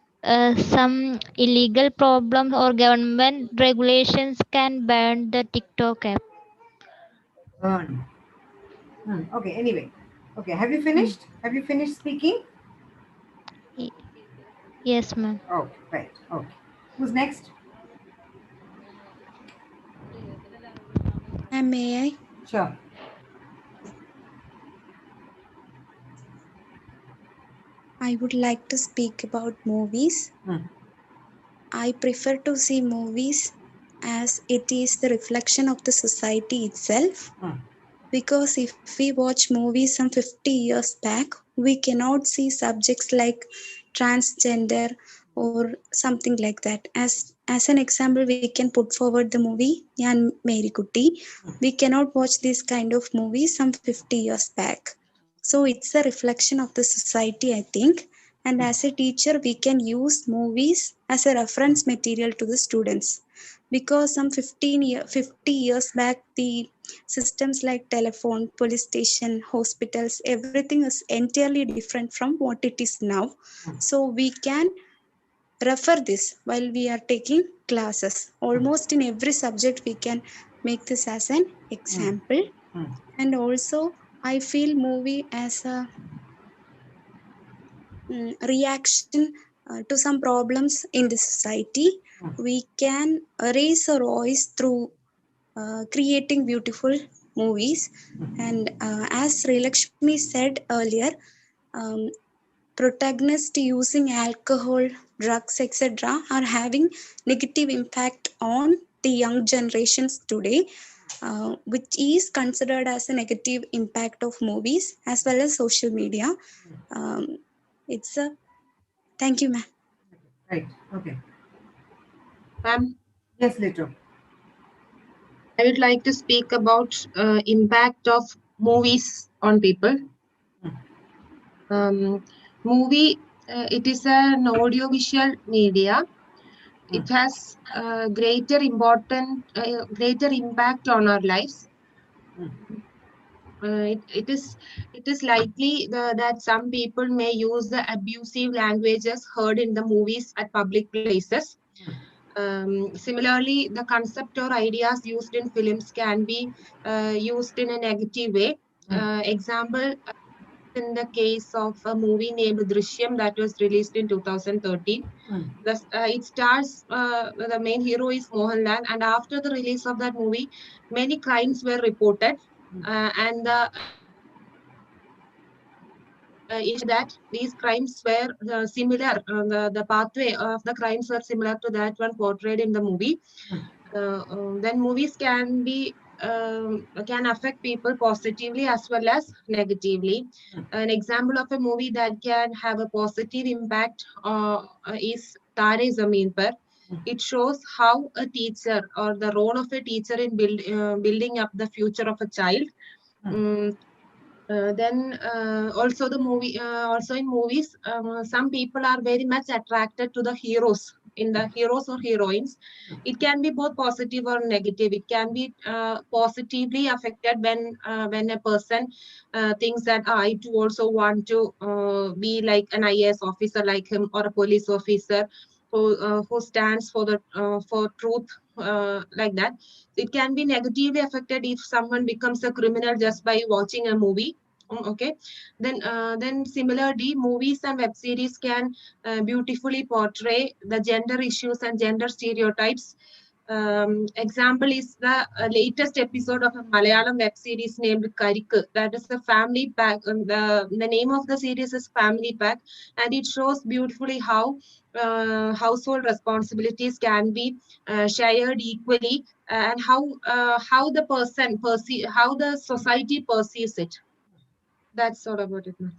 some illegal problems or government regulations can ban the TikTok app. Burn. Okay, anyway. Okay, have you finished? Have you finished speaking? Yes, ma'am. Oh, right. Okay. Who's next? May I? Sure. I would like to speak about movies. I prefer to see movies as it is the reflection of the society itself. Because if we watch movies some 50 years back, we cannot see subjects like transgender or something like that. As an example, we can put forward the movie Yan Mary Kutti. We cannot watch this kind of movies some 50 years back. So it's a reflection of the society, I think. And as a teacher, we can use movies as a reference material to the students. Because some 50 years back, the systems like telephone, police station, hospitals, everything is entirely different from what it is now. So we can refer this while we are taking classes. Almost in every subject, we can make this as an example. And also, I feel movie as a reaction to some problems in the society. We can raise a voice through creating beautiful movies. And as Srilakshmi said earlier, um, protagonists using alcohol, drugs, etc., are having negative impact on the young generations today, which is considered as a negative impact of movies as well as social media. It's a thank you, ma'am. Right. Okay. Ma'am, Yes, Lito. I would like to speak about impact of movies on people. Movie, it is an audiovisual media. It has greater impact on our lives. It is likely that some people may use the abusive languages heard in the movies at public places. Similarly, the concept or ideas used in films can be used in a negative way. Example, in the case of a movie named Drishyam that was released in 2013. It stars, the main hero is Mohanlal, and after the release of that movie, many crimes were reported. And the issue that these crimes were similar, the pathway of the crimes were similar to that one portrayed in the movie. Then movies can affect people positively as well as negatively. An example of a movie that can have a positive impact is Tare Zameen Par. It shows how a teacher or the role of a teacher in building up the future of a child. Then also the movie, also in movies, some people are very much attracted to the heroes. In the heroes or heroines, it can be both positive or negative. It can be positively affected when a person thinks that I too also want to be like an IAS officer like him, or a police officer who stands for the for truth, like that. It can be negatively affected if someone becomes a criminal just by watching a movie. Okay, then similarly, movies and web series can beautifully portray the gender issues and gender stereotypes. Example is the latest episode of a Malayalam web series named Karikku. That is the family pack. The name of the series is Family Pack, and it shows beautifully how household responsibilities can be shared equally, and how the person how the society perceives it. That's all about it, ma'am.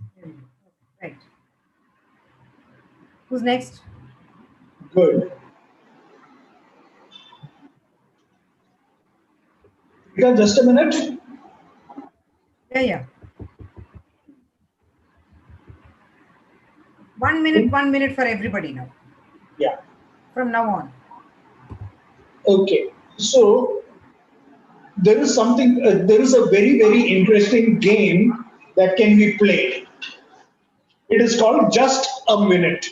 Right. Who's next? Good. Just a minute. Yeah. 1 minute, 1 minute for everybody now. Yeah. From now on. Okay. So there is something. There is a very, very interesting game that can be played. It is called Just a Minute.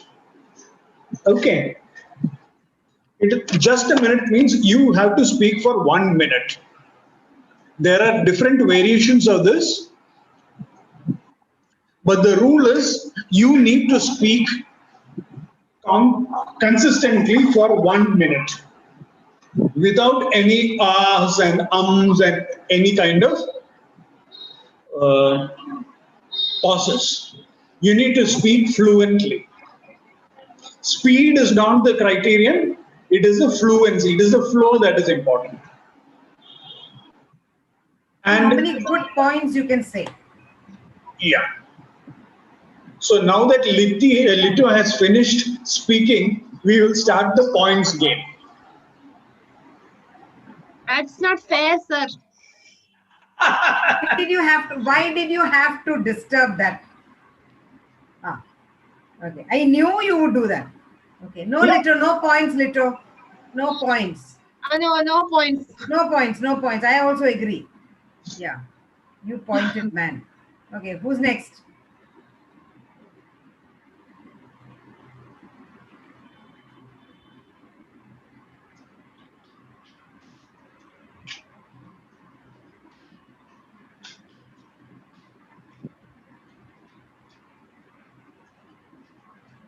Okay. Just a minute means you have to speak for 1 minute. There are different variations of this, but the rule is you need to speak consistently for 1 minute without any ahs and ums and any kind of pauses. You need to speak fluently. Speed is not the criterion, it is the fluency, it is the flow that is important. And how many good points you can say. Yeah. So now that Lito has finished speaking, we will start the points game. That's not fair, sir. Why did you have to disturb that? Ah, okay. I knew you would do that. Okay. No, Yeah. Lito, no points, Lito. No points. No points. No points, no points. I also agree. Yeah. You pointed man. Okay, who's next?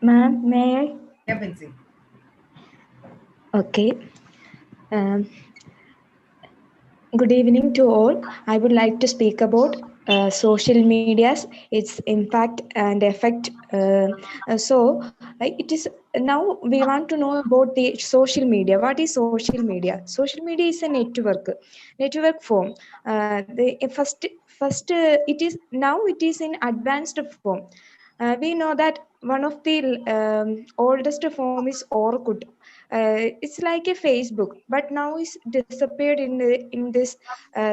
Ma'am, may I? Yeah, Binsi. Okay. Um, Good evening to all. I would like to speak about social medias, its impact and effect. It is now we want to know about the social media. What is social media? Social media is a network form. It is in advanced form. We know that one of the oldest form is Orkut. It's like a Facebook, but now it's disappeared in this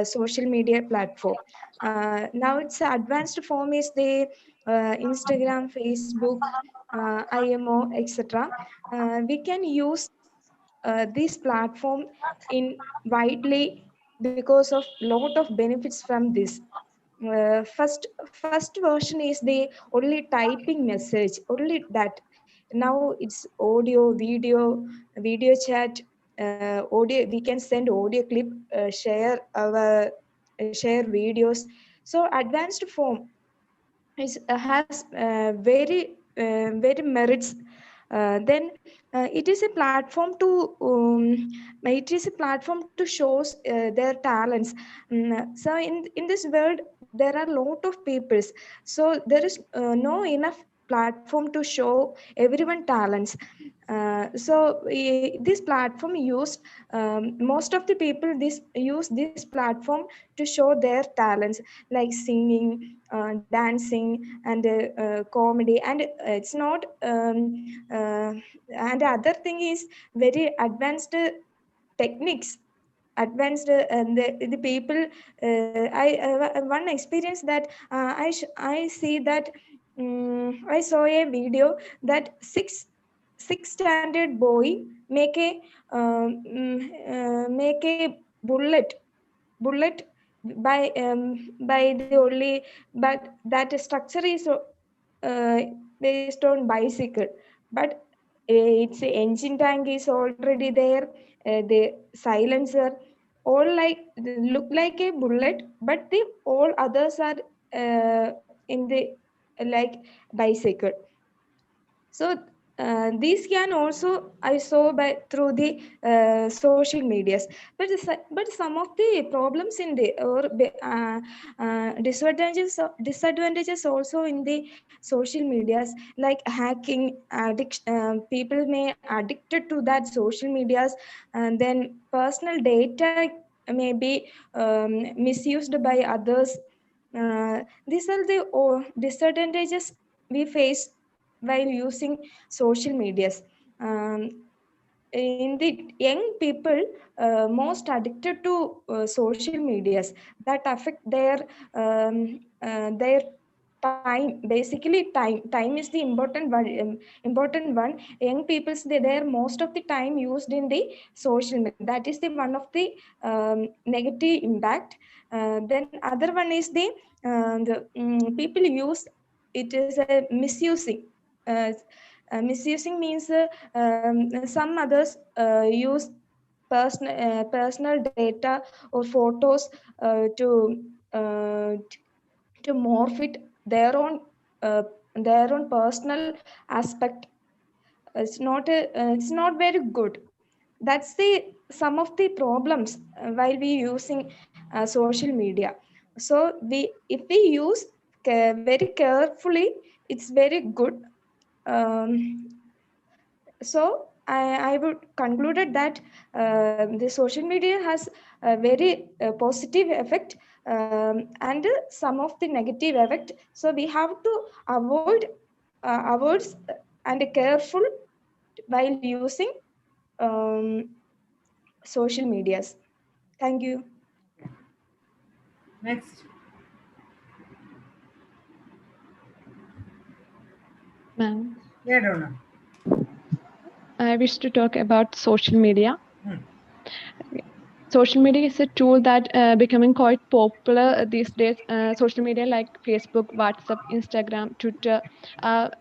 social media platform. Now its advanced form is the Instagram, Facebook, IMO, etc. We can use this platform in widely because of lot of benefits from this. First version is the only typing message, only that. Now it's audio, video chat, audio. We can send audio clip, share videos. So advanced form has very merits. It is a platform to show their talents. So in this world there are a lot of people, so there is no enough platform to show everyone talents. This platform used, most of the people use this platform to show their talents, like singing, dancing, and comedy. And it's not and the other thing is very advanced techniques, advanced and the people. I one experience that I see that I saw a video that six standard boy make a bullet by the only, but that structure is based on bicycle, but its engine tank is already there, the silencer all like look like a bullet, but the all others are in the like bicycle. So these can also I saw by through the social medias, but some of the problems in the or disadvantages also in the social medias, like hacking, people may addicted to that social medias, and then personal data may be misused by others. These are the disadvantages we face while using social medias. In the young people, most addicted to social medias, that affect their time. Basically time is the important one. Young people's their most of the time used in the social media, that is the one of the negative impact. Then other one is the people use it is a misusing. Misusing means some others use personal data or photos uh, to morph it uh, their own personal aspect. It's not very good. That's the some of the problems while we using social media. So if we use very carefully, it's very good. So I would concluded that the social media has a very positive effect, and some of the negative effect. So we have to avoid and careful while using social medias. Thank you. Next. Ma'am, Yeah, Donna. I wish to talk about social media. Social media is a tool that becoming quite popular these days. Social media like Facebook, WhatsApp, Instagram, Twitter are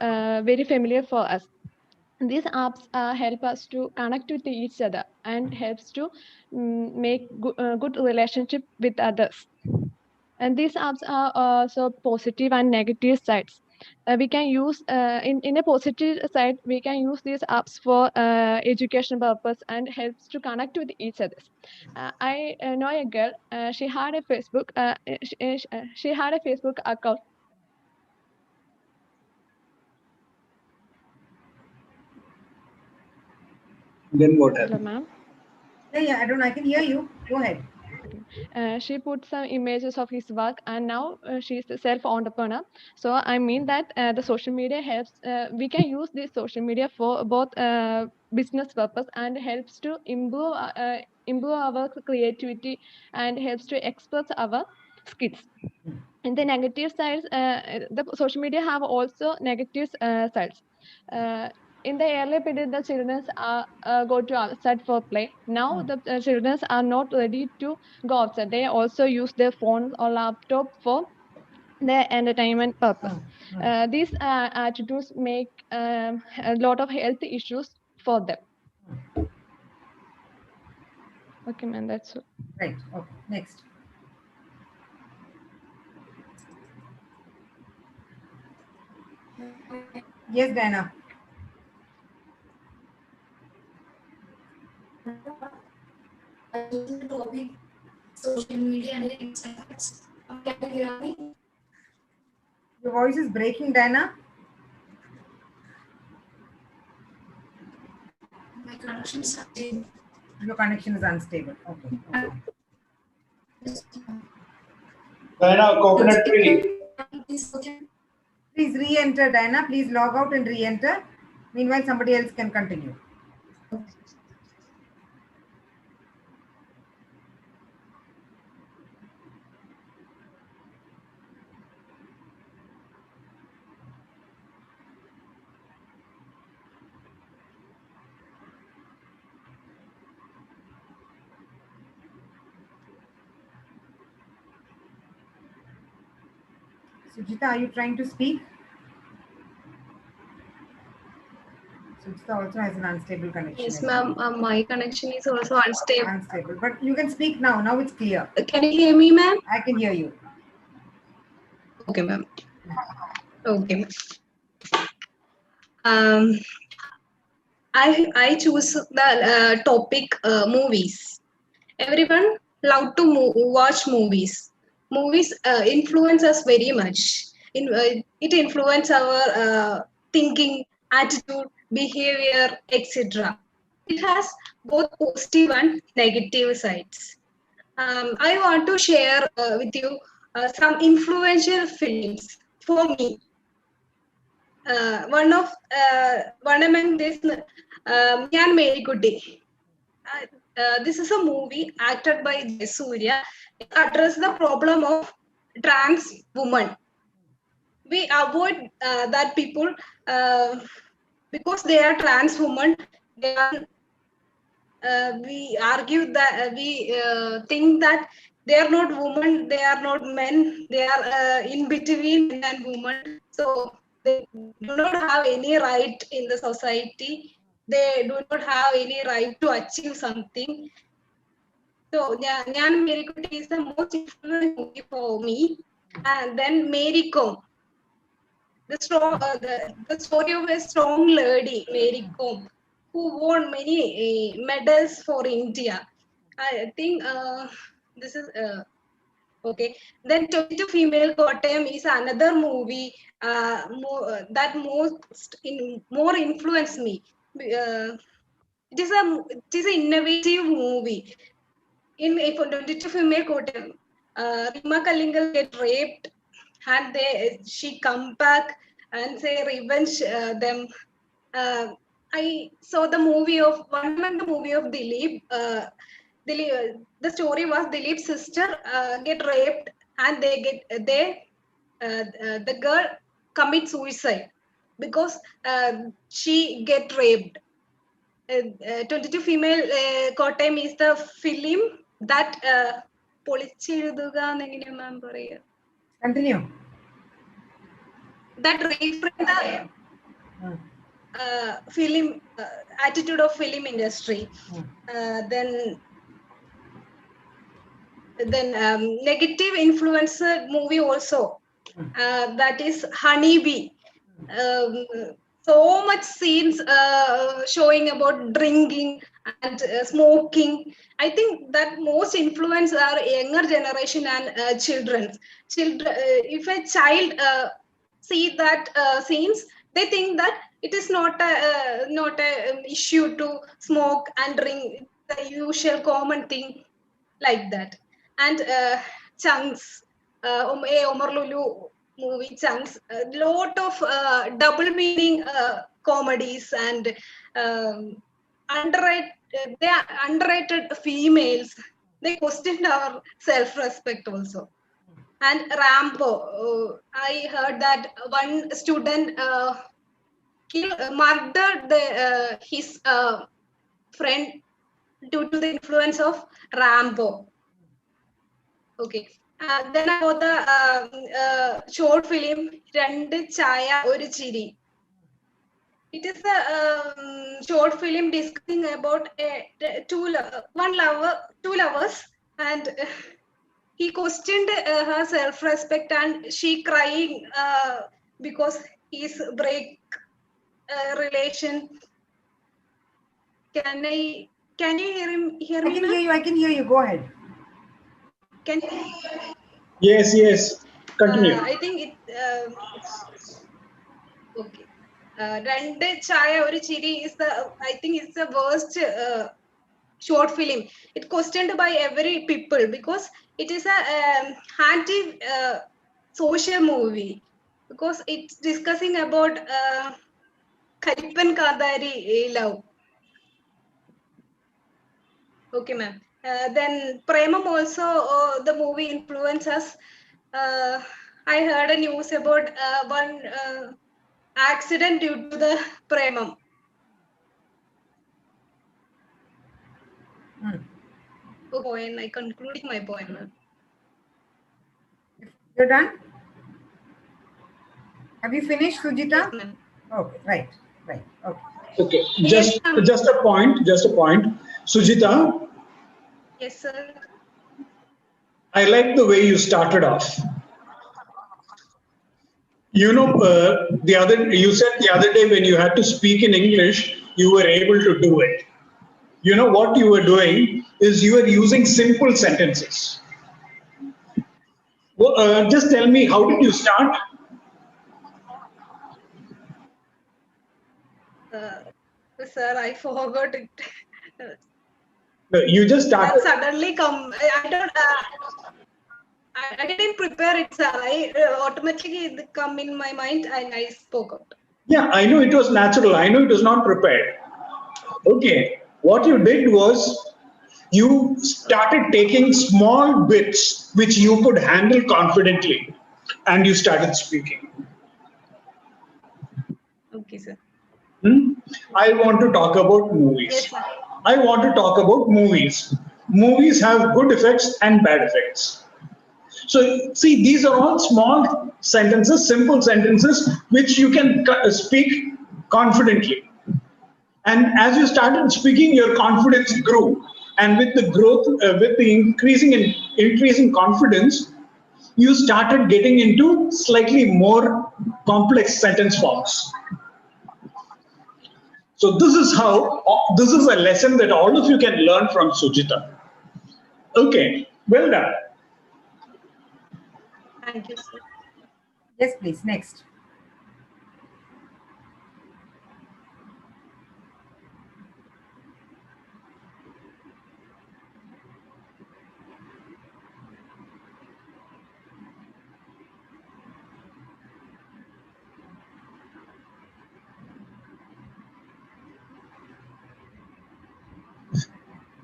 very familiar for us. These apps help us to connect with each other and helps to make good relationship with others. And these apps are also positive and negative sides. We can use in a positive side, we can use these apps for education purpose and helps to connect with each other. I know a girl. She had a Facebook. She had a Facebook account. Then what Hello, happened? ma'am. Yeah, I don't know. I can hear you. Go ahead. She put some images of his work, and now she's a self-entrepreneur. So I mean that the social media helps. We can use this social media for both business purpose and helps to improve our creativity and helps to express our skills. In the negative sides, the social media have also negative sides. In the early period, the children go to outside for play. Now the children are not ready to go outside. They also use their phones or laptop for their entertainment purpose. These attitudes make a lot of health issues for them. Okay, man, that's all. Right. Okay. Next. Yes, Diana. Social media and its effects. Can you hear me? Your voice is breaking, Diana. My connection is unstable. Your connection is unstable. Okay. Diana, coconut tree. Please re-enter, Diana. Please log out and re-enter. Meanwhile, somebody else can continue. Sujita, are you trying to speak? Sujita also has an unstable connection. Yes, ma'am. My connection is also unstable. Unstable, but you can speak now. Now it's clear. Can you hear me, ma'am? I can hear you. Okay, ma'am. Okay. I choose the topic movies. Everyone love to watch movies. Movies influence us very much. It influence our thinking, attitude, behavior, etc. It has both positive and negative sides. I want to share with you some influential films for me. One among this, Njan Merikutti. This is a movie acted by Surya. It addresses the problem of trans women. We avoid that people because they are trans women. They are, we argue that we think that they are not women, they are not men, they are in between men and women. So they do not have any right in the society. They do not have any right to achieve something. So Njan Merikutti is the most influential movie for me. And then Mary Kom. The story of a strong lady, Mary Kom, who won many medals for India. I think this is okay. Then 22 Female Kottayam is another movie that more influenced me. It is an innovative movie. In 22 Female Kottayam, Rima Kalingal get raped, and she come back and say revenge them. I saw the movie of Dilip. The story was Dilip's sister get raped, and the girl commit suicide because she get raped. 22 Female Kottayam is the film that പൊളിച്ചെഴുതുക എന്നെങ്ങനെ മാം പറയുക. Continue. That reframed the film attitude of film industry. Then negative influencer movie also. That is Honeybee. So much scenes showing about drinking and smoking. I think that most influence our younger generation and children. If a child see that scenes, they think that it is not a issue to smoke and drink, the usual common thing like that. And Chunks, Omar Lulu movie Chunks, a lot of double meaning comedies and underrated females. They questioned our self-respect also. And Rambo, I heard that one student murdered his friend due to the influence of Rambo. Okay. Then about the short film രണ്ട് ചായ ഒരു ചിരി. It is a short film discussing about two lovers, and he questioned her self-respect, and she crying because he's break relation. Can you hear me? I can hear you. Go ahead. Can Yes. Continue. I think it. Okay. രണ്ട് ചായ ഒരു ചിരി is the worst short film. It questioned by every people because it is a anti social movie, because it's discussing about Karipan Kadari love. Okay, ma'am. Then Premam also, the movie influenced us. I heard a news about one accident due to the Premam. Okay, and I concluding my point, ma'am. You're done? Have you finished, Sujita? Yes, ma'am. Okay, right. Okay, just a point. Sujita. Yes, sir. I like the way you started off. You know, you said the other day when you had to speak in English, you were able to do it. You know what you were doing is you were using simple sentences. Well, just tell me, how did you start? Sir, I forgot it. You just started. That suddenly come. I didn't prepare it, sir. Automatically it come in my mind and I spoke out. Yeah, I know it was natural. I know it was not prepared. Okay, what you did was you started taking small bits which you could handle confidently, and you started speaking. Okay, sir. I want to talk about movies. Yes, sir. I want to talk about movies. Movies have good effects and bad effects. So, see, these are all small sentences, simple sentences, which you can speak confidently. And as you started speaking, your confidence grew. And with the growth, with the increasing confidence, you started getting into slightly more complex sentence forms. So this is a lesson that all of you can learn from Sujita. Okay, well done. Thank you, sir. Yes, please. Next.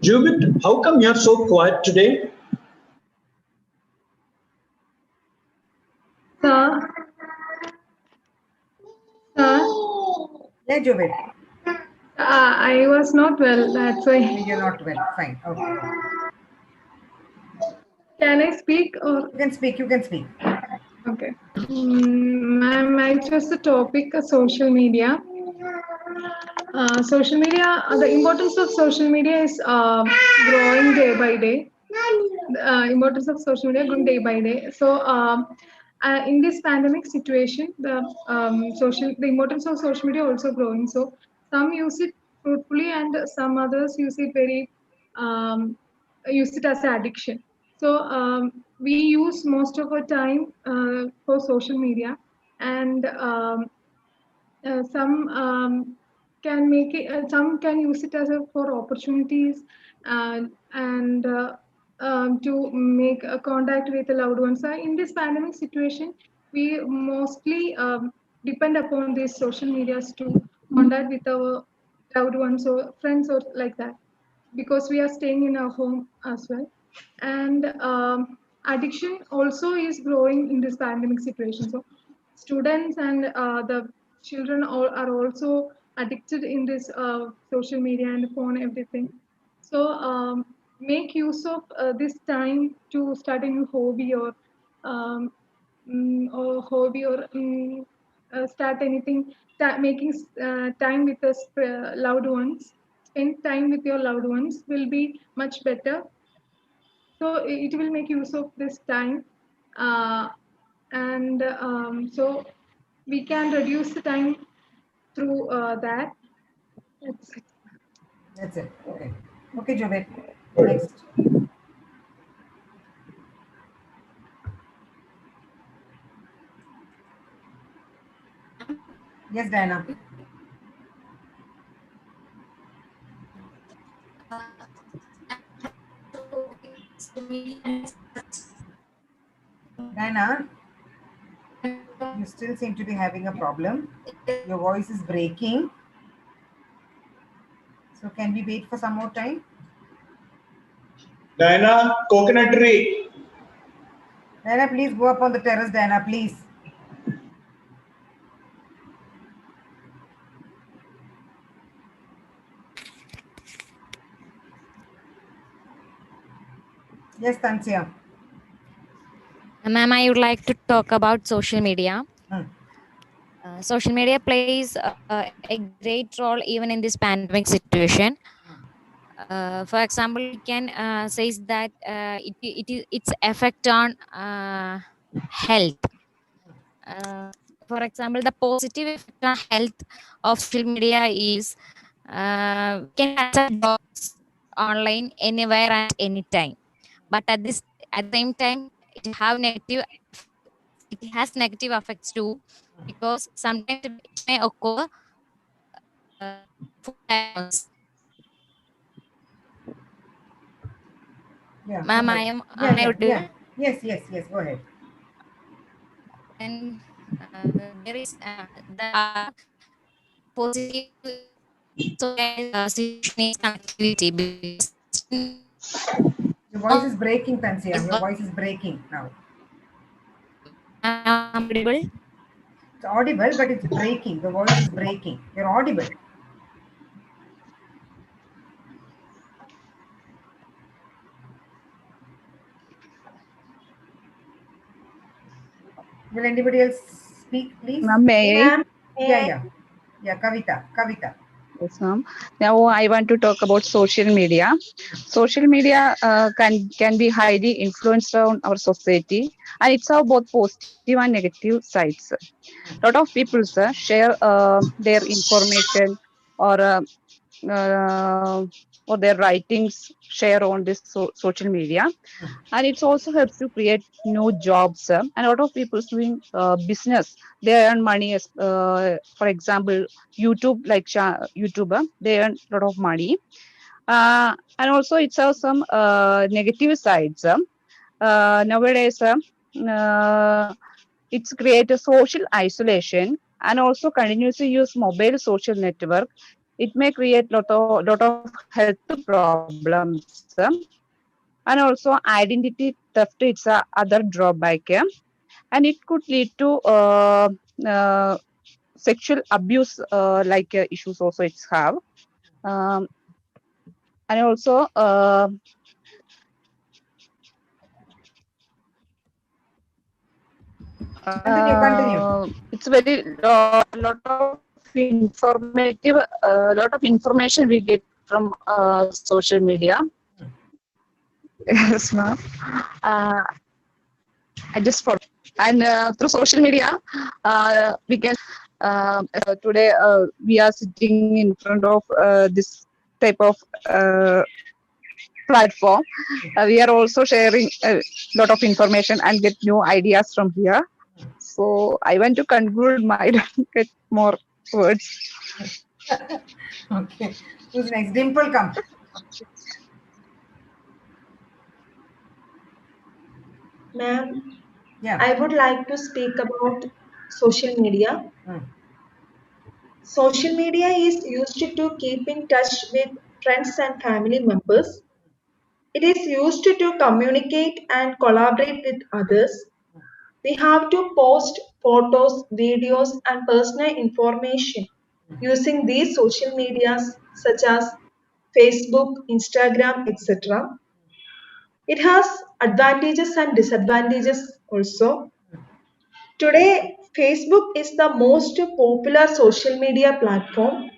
Jubit, how come you're so quiet today? Sir, sir, Yeah, Jubit. I was not well, that's why. You're not well. Fine. Okay. Can I speak or? You can speak. You can speak. Okay. Ma'am, I chose the topic social media. Social media, the importance of social media is growing day by day. Importance of social media growing day by day. So, in this pandemic situation, the importance of social media also growing. So, some use it fruitfully, and some others use it use it as an addiction. So, we use most of our time for social media, and some can make it, some can use it as a for opportunities, and to make a contact with the loved ones. In this pandemic situation, we mostly depend upon these social medias to contact with our loved ones or friends or like that, because we are staying in our home as well. And addiction also is growing in this pandemic situation. So students and the children all are also addicted in this social media and phone, everything. So make use of this time to start a new hobby, um, or start anything, making time with us loved ones. Spend time with your loved ones will be much better. So it will make use of this time, and so we can reduce the time through that. That's it. That's it. Okay. Okay, Jubit. Next. Yes, Diana. Diana, you still seem to be having a problem. Your voice is breaking. So can we wait for some more time? Diana, coconut tree. Diana, please go up on the terrace, Diana, please. Yes, Tansia. Ma'am, I would like to talk about social media. Social media plays a great role even in this pandemic situation. For example, we can say that its effect on health. For example, the positive effect on health of social media is we can consult jobs online anywhere and anytime. But at the same time, it has negative effects too, because sometimes it may occur full diagnosis. Yeah. Ma'am, I am unable. Yes. Go ahead. And there are positive situation is connectivity, because Your voice is breaking, Tansia. Your voice is breaking now. audible. It's audible, but it's breaking. The voice is breaking. You're audible. Will anybody else speak, please? Ma'am, may I? Yeah, Kavita. Yes, ma'am. Now I want to talk about social media. Social media can be highly influenced on our society, and it's have both positive and negative sides. A lot of people share their information or uh, or their writings share on this social media, and it also helps to create new jobs, and a lot of people doing business. They earn money as for example YouTube, like YouTuber, they earn a lot of money, and also it has some negative sides. Nowadays it's create a social isolation, and also continuously use mobile social network. it may create lot of health problems. And also identity theft, it's a other drawback. And it could lead to sexual abuse issues also it's have. Um, and also Continue. it's very lot of information we get from social media. Yes, ma'am. I just forgot. And through social media, we can today we are sitting in front of this type of platform. We are also sharing a lot of information and get new ideas from here. So I want to conclude my don't get more words. Okay. Who's next? Dimple, come. Ma'am, Yeah. I would like to speak about social media. Social media is used to keep in touch with friends and family members. It is used to communicate and collaborate with others. We have to post photos, videos, and personal information using these social medias such as Facebook, Instagram, etc. It has advantages and disadvantages also. Today, Facebook is the most popular social media platform.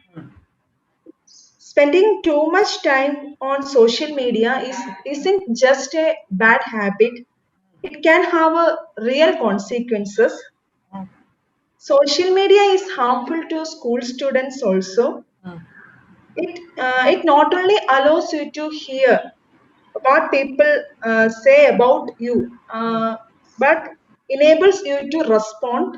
Spending too much time on social media isn't just a bad habit, it can have real consequences. Social media is harmful to school students also. It not only allows you to hear what people say about you, but enables you to respond.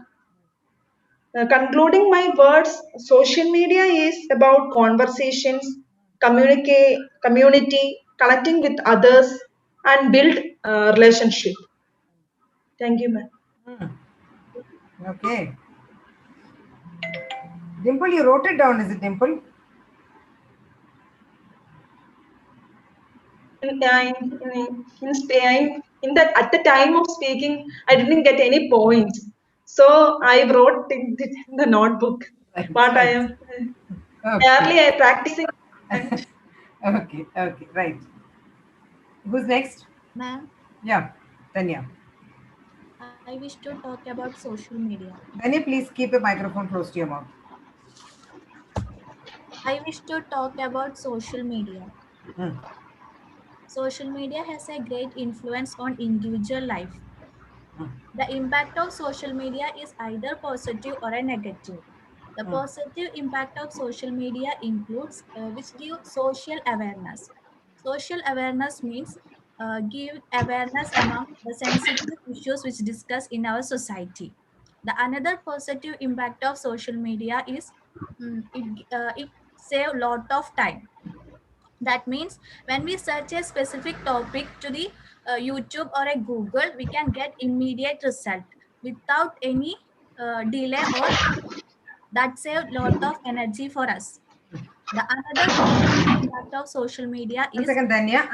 Concluding my words, social media is about conversations, community, connecting with others, and build relationship. Thank you, ma'am. Okay. Dimple, you wrote it down, is it, Dimple? In that at the time of speaking, I didn't get any points, so I wrote in the notebook what I am. Early I practicing. Okay, right. Who's next? Ma'am, Yeah, Tanya. I wish to talk about social media. Tanya, please keep the microphone close to your mouth. I wish to talk about social media. Social media has a great influence on individual life. The impact of social media is either positive or a negative. The positive impact of social media includes which give social awareness. Social awareness means give awareness among the sensitive issues which discuss in our society. The another positive impact of social media is it save lot of time. That means when we search a specific topic to the YouTube or a Google, we can get immediate result without any delay, or that save lot of energy for us. The another positive impact of social media is. 1 second, Danya.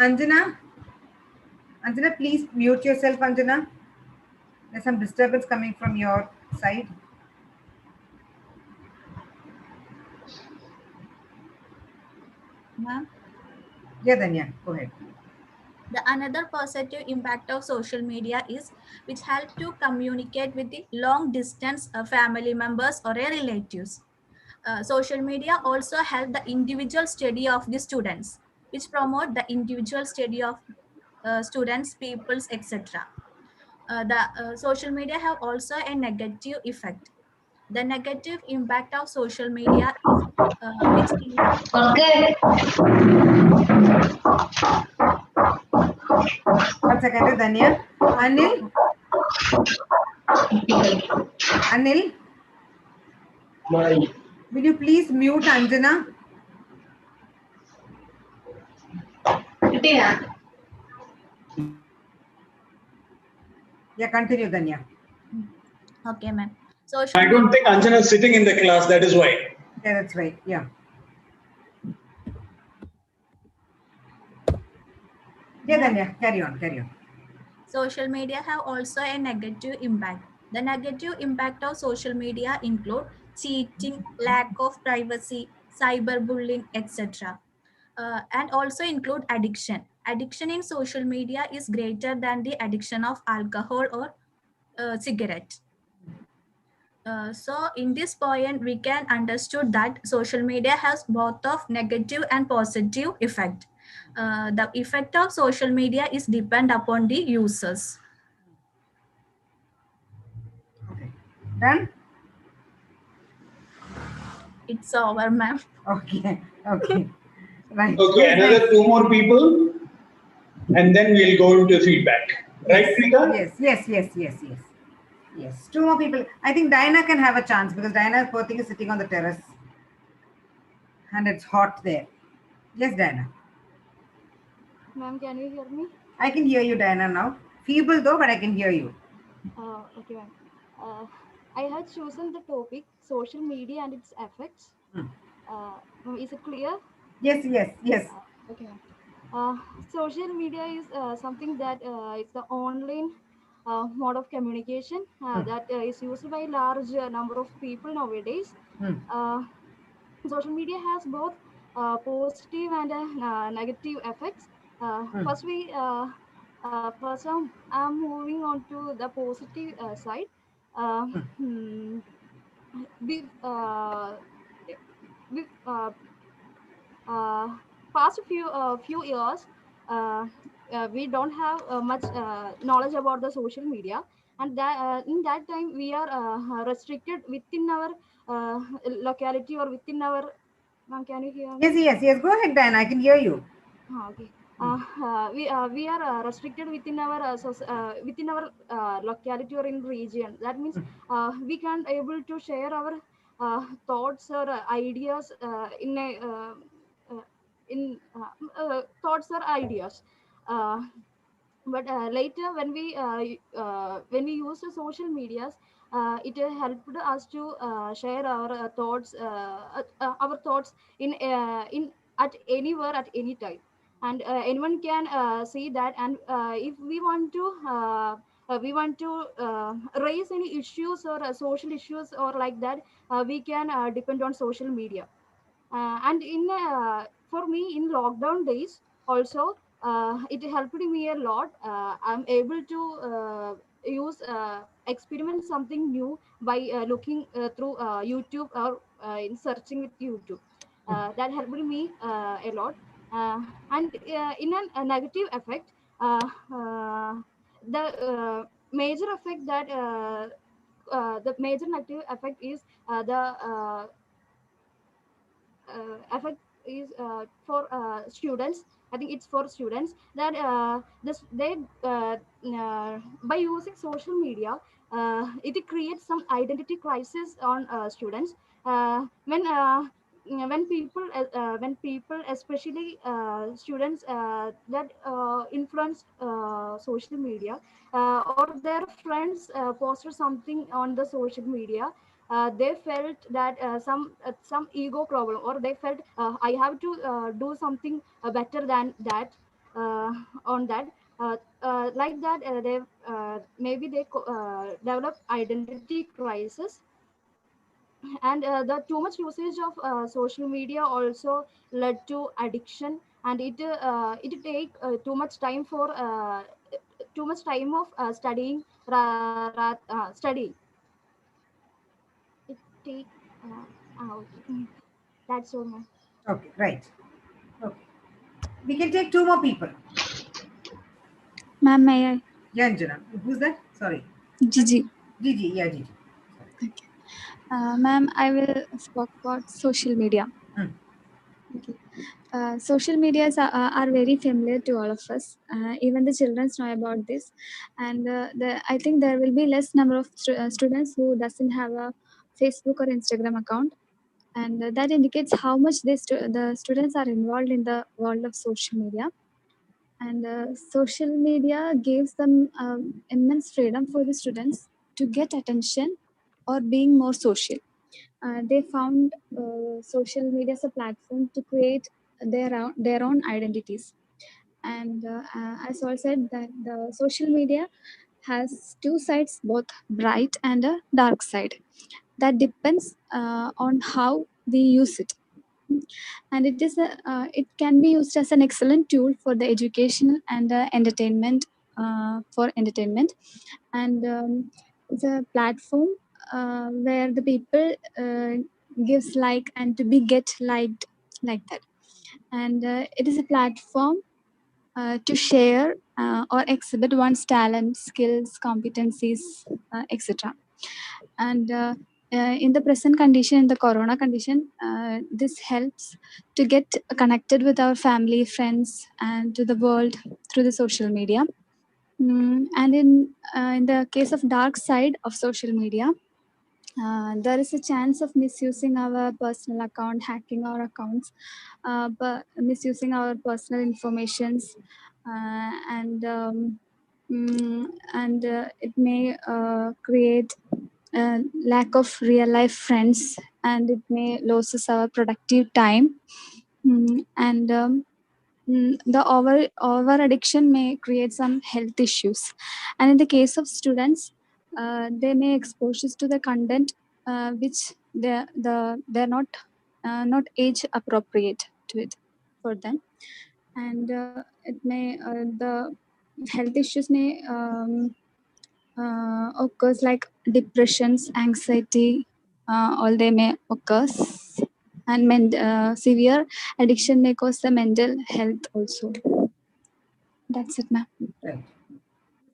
Anjana, please mute yourself, Anjana. There's some disturbance coming from your side. Ma'am? Yeah, Danya, go ahead. The another positive impact of social media is which help to communicate with the long distance family members or relatives. Social media also help the individual study of the students, which promote the individual study of students, peoples, etc. The social media have also a negative effect. The negative impact of social media is which Okay. 1 second, Danya. Anil? Anil? Will you please mute Anjana? Yeah, continue, Danya. Okay, ma'am. Social I don't think Anjana is sitting in the class, that is why. Yeah, that's right. Yeah. Yeah, then yeah, carry on. Social media have also a negative impact. The negative impact of social media include cheating, lack of privacy, cyberbullying, etc. And also include addiction. Addiction in social media is greater than the addiction of alcohol or cigarette. So in this point, we can understood that social media has both of negative and positive effect. The effect of social media is depend upon the users. Done? It's over, ma'am. Okay. Right. Okay, Yes, another next. 2 more people, and then we'll go into feedback. Right, Preeta? Yes. 2 more people. I think Diana can have a chance because Diana, poor thing, is sitting on the terrace and it's hot there. Yes, Diana. Ma'am, can you hear me? I can hear you, Diana, now. Feeble though, but I can hear you. Okay, ma'am. I had chosen the topic social media and its effects. Is it clear? Yes. Okay, ma'am. Social media is something that is the online mode of communication that is used by large number of people nowadays. Social media has both positive and negative effects. First, I'm moving on to the positive side. Uh, hmm, we, we past few years, we don't have much knowledge about the social media, and that in that time we are restricted within our locality or within our. Ma'am, can you hear me? Yes. Go ahead, Diana. I can hear you. Okay. We are restricted within our within our locality or in region. That means we can't able to share our thoughts or ideas thoughts or ideas. But later when we use the social medias, it helped us to share our thoughts in at anywhere at any time, and anyone can see that, and if we want to raise any issues or social issues or like that, we can depend on social media. And in for me in lockdown days also, it helped me a lot. I'm able to use experiment something new by looking through YouTube or in searching with YouTube. That helped me a lot. And in a negative effect, the major effect that the major negative effect is the effect is for students. I think it's for students that this they by using social media, it creates some identity crisis on students. When people, especially students that influence social media, or their friends posted something on the social media, they felt that some ego problem, or they felt I have to do something better than that on that. Like that, they maybe they develop identity crisis. And the too much usage of social media also led to addiction, and it take too much time for too much time of studying. It take okay. That's all, ma'am. Okay, right. Okay. We can take 2 more people. Ma'am, may I? Yeah, Anjana. Who's that? Sorry. Gigi. Gigi. Yeah, Gigi. Ma'am, I will speak about social media. Okay. Social medias are very familiar to all of us. Even the children know about this, and I think there will be less number of students who doesn't have a Facebook or Instagram account, and that indicates how much the students are involved in the world of social media. And social media gives them immense freedom for the students to get attention or being more social. They found social media as a platform to create their own identities. And as all said, that the social media has two sides, both bright and a dark side. That depends on how we use it. And it can be used as an excellent tool for the education and entertainment, for entertainment. And it's a platform where the people gives like and to be get liked, like that. And it is a platform to share or exhibit one's talent, skills, competencies, etc. And in the present condition, in the corona condition, this helps to get connected with our family, friends, and to the world through the social media. And in the case of dark side of social media, there is a chance of misusing our personal account, hacking our accounts, but misusing our personal informations, and it may create lack of real life friends, and it may loses our productive time. And the over addiction may create some health issues. And in the case of students, they may expose to the content which they're not age appropriate to it for them. And it may the health issues may occurs like depressions, anxiety, all they may occurs. And severe addiction may cause the mental health also. That's it, ma'am. Right.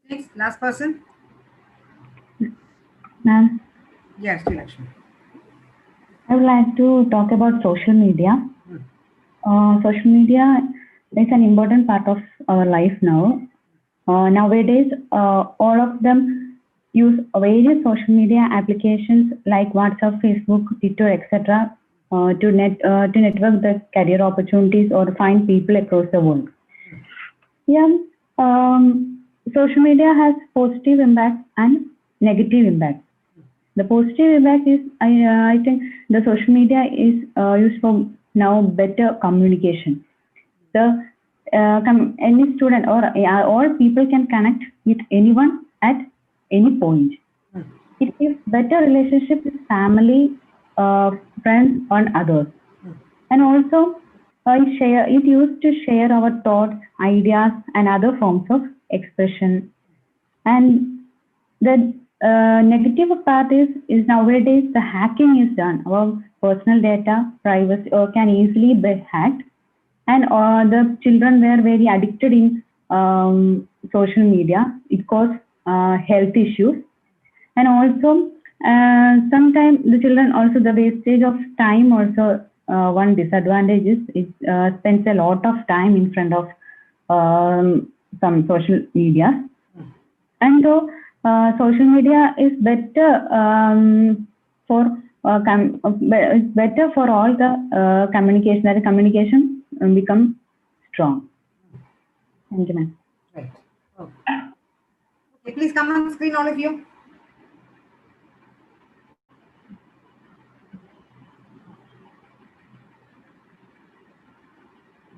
Next, last person. Ma'am, Yes, Lakshmi. I would like to talk about social media. Social media is an important part of our life now. Nowadays, all of them use various social media applications like WhatsApp, Facebook, Twitter, etc. To network the career opportunities or find people across the world. Yeah, social media has positive impact and negative impact. The positive impact is, I think the social media is used for now better communication. Any student or all people can connect with anyone at any point. It gives better relationship with family, friends, and others. And also, it used to share our thoughts, ideas, and other forms of expression. And the negative part is nowadays the hacking is done. Our personal data, privacy, can easily be hacked. And the children were very addicted in social media. It caused health issues. And also, sometimes the children also, the wastage of time also, one disadvantage is it spends a lot of time in front of some social media. And though social media is better it's better for all the communication, that the communication becomes strong. Thank you, ma'am. Right. Okay, please come on screen, all of you.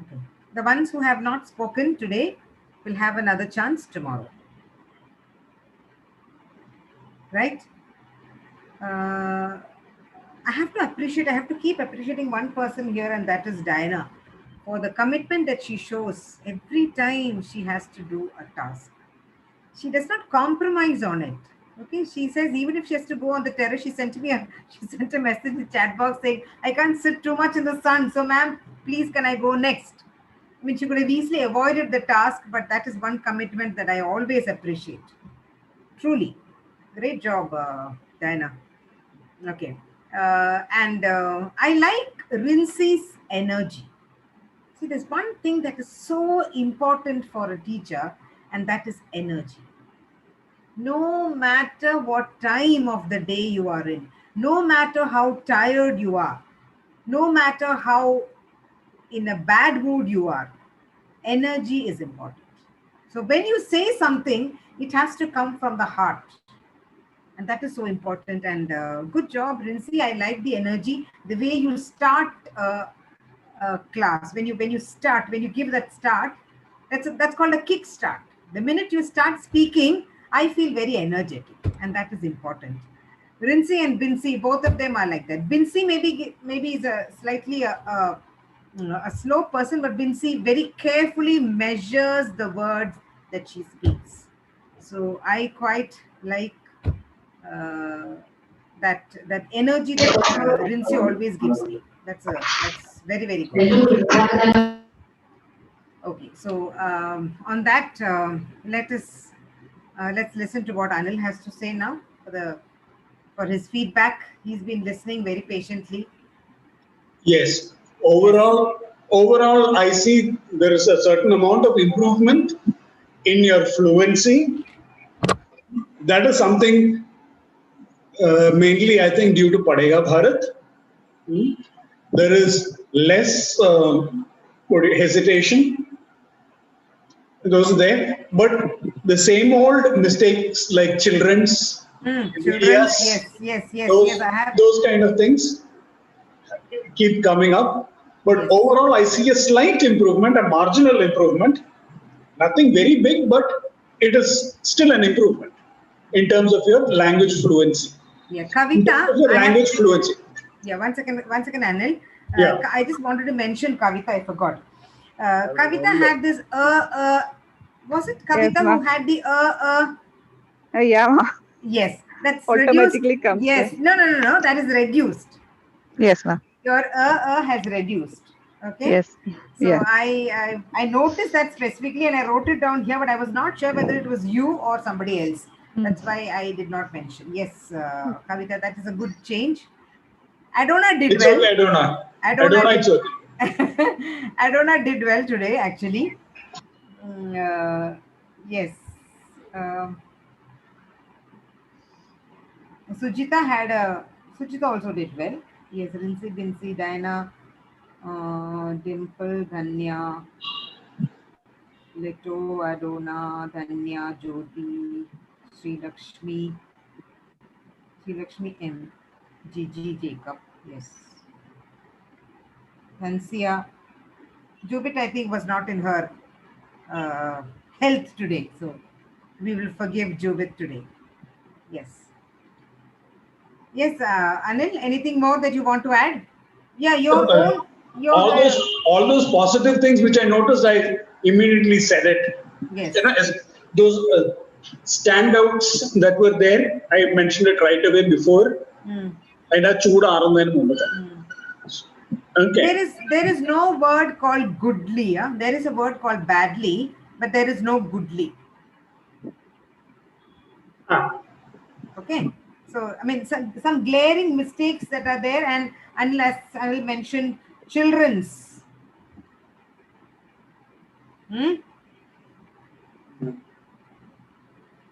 Okay. The ones who have not spoken today will have another chance tomorrow. Right? I have to keep appreciating one person here, and that is Diana, for the commitment that she shows every time she has to do a task. She does not compromise on it. Okay, she says even if she has to go on the terrace, she sent a message in the chat box saying, I can't sit too much in the sun, so ma'am, please can I go next? I mean, she could have easily avoided the task, but that is one commitment that I always appreciate. Truly. Great job, Diana. Okay. I like Rincy's energy. See, there's one thing that is so important for a teacher, and that is energy. No matter what time of the day you are in, no matter how tired you are, no matter how in a bad mood you are, energy is important. So when you say something, it has to come from the heart. And that is so important. And good job, Rincy. I like the energy, the way you start class. When you give that start, That's called a kickstart. The minute you start speaking, I feel very energetic, and that is important. Rinsi and Binsi, both of them are like that. Binsi maybe is a slightly a slow person, but Binsi very carefully measures the words that she speaks. So I quite like uh, that energy that Rinsi always gives me. That's very, very good. Okay, so on that, let's listen to what Anil has to say now for his feedback. He's been listening very patiently. Yes. Overall, I see there is a certain amount of improvement in your fluency. That is something mainly, I think, due to Padega Bharat. There is less hesitation. Those are there, but the same old mistakes like children's, Children's, medias, yes. I have those kind of things keep coming up. But overall, I see a slight improvement, a marginal improvement. Nothing very big, but it is still an improvement in terms of your language fluency. Yeah, In terms Kavita. of your language fluency. Yeah, one second, Anil. Yeah. I just wanted to mention Kavita. I forgot. Kavita had this was it Kavita Yes, who ma'am. had the Yeah, ma'am. Yes, that's reduced. Automatically comes. Yes, no, that is reduced. Yes, ma'am. Your has reduced. Okay. Yes. So Yeah. I noticed that specifically and I wrote it down here, but I was not sure whether it was you or somebody else. That's why I did not mention. Yes, Kavita, that is a good change. Adona did It's well. okay, Adona. Adona It's did, okay. Adona did well today, actually. Yes. Um, Sujita also did well. Yes, Rinsi, Binsi, Diana, Dimple, Dhanya, Leto, Adona, Dhanya, Jyoti, Sri Lakshmi M, Gigi, Jacob. Yes. Hansia, Jubit, I think, was not in her uh, health today, so we will forgive Jubit today. Yes. Yes, Anil, anything more that you want to add? Yeah, All those positive things which I noticed, I immediately said it. Yes. You know, as those standouts that were there, I mentioned it right away before. And a Okay. There is no word called goodly. There is a word called badly, but there is no goodly. Okay. So I mean some glaring mistakes that are there, and unless I will mention children's.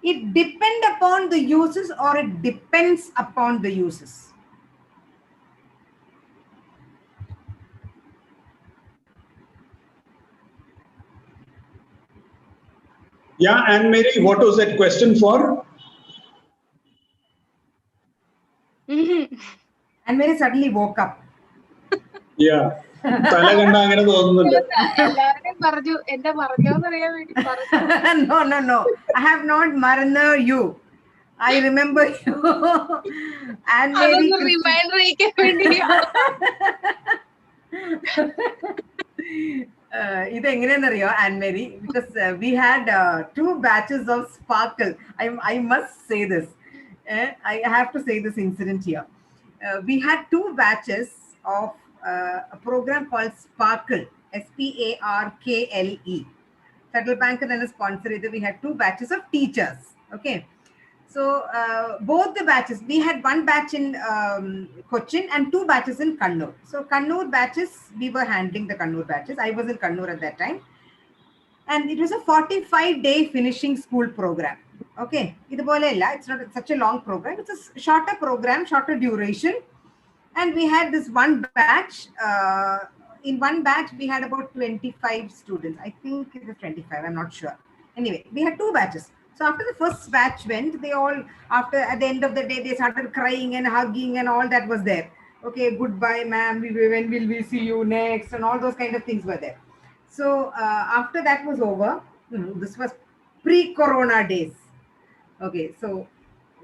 It depends upon the uses or it depends upon the uses. Yeah, and Mary, what was that question for? And Mary suddenly woke up. Yeah. എല്ലാവരുടെയും പറഞ്ഞു എന്നെ പറഞ്ഞോന്ന് അറിയാൻ വേണ്ടി പറഞ്ഞു. No. I have not marna you. I remember you. And Mary. Reminder വേണ്ടി. ഇത് എങ്ങനെയാണെന്നറിയോ Anne Mary, because we had 2 batches of Sparkle. I must say this. I have to say this incident here. We had 2 batches of a program called Sparkle, SPARKLE. Federal Bank and then a sponsor. We had 2 batches of teachers. Okay. So both the batches, we had 1 batch in Cochin and 2 batches in Kannur. So Kannur batches, we were handling the Kannur batches. I was in Kannur at that time. And it was a 45-day finishing school program. Okay. It's not such a long program. It's a shorter program, shorter duration. And we had this 1 batch. In 1 batch, we had about 25 students. I think it was 25. I'm not sure. Anyway, we had 2 batches. So after the first batch went, they all, at the end of the day, they started crying and hugging and all that was there. Okay, goodbye, ma'am. When will we see you next? And all those kind of things were there. So after that was over, this was pre-corona days. Okay, so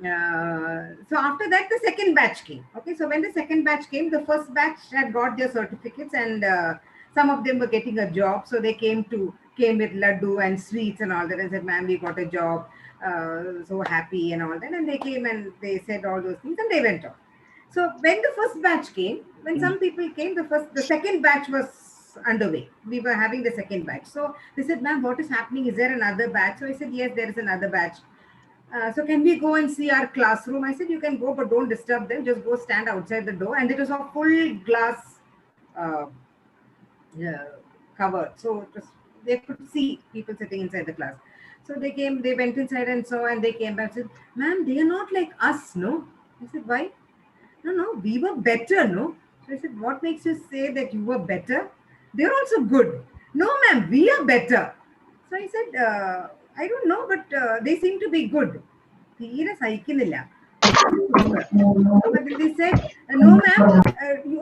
after that the second batch came. Okay, so when the second batch came, the first batch had got their certificates, and some of them were getting a job, so they came with laddu and sweets and all that, and said, "Ma'am, we got a job, so happy," and all that. And they came and they said all those things, and they went on. So when the first batch came, when some people came, the second batch was underway. We were having the second batch. So they said, "Ma'am, what is happening? Is there another batch?" So I said, "Yes, there is another batch. So can we go and see our classroom?" I said, "You can go, but don't disturb them. Just go stand outside the door." And it was a full glass uh, yeah, covered. So it was, they could see people sitting inside the class. So they came, they went inside and saw, and they came back and said, "Ma'am, they are not like us, no?" I said, "Why?" "No, no, we were better, no?" So I said, "What makes you say that you were better? They're also good." "No, ma'am, we are better." So I said, "I don't know, but they seem to be good." തീരെ സഹിക്കുന്നില്ല. But they said, "No, ma'am,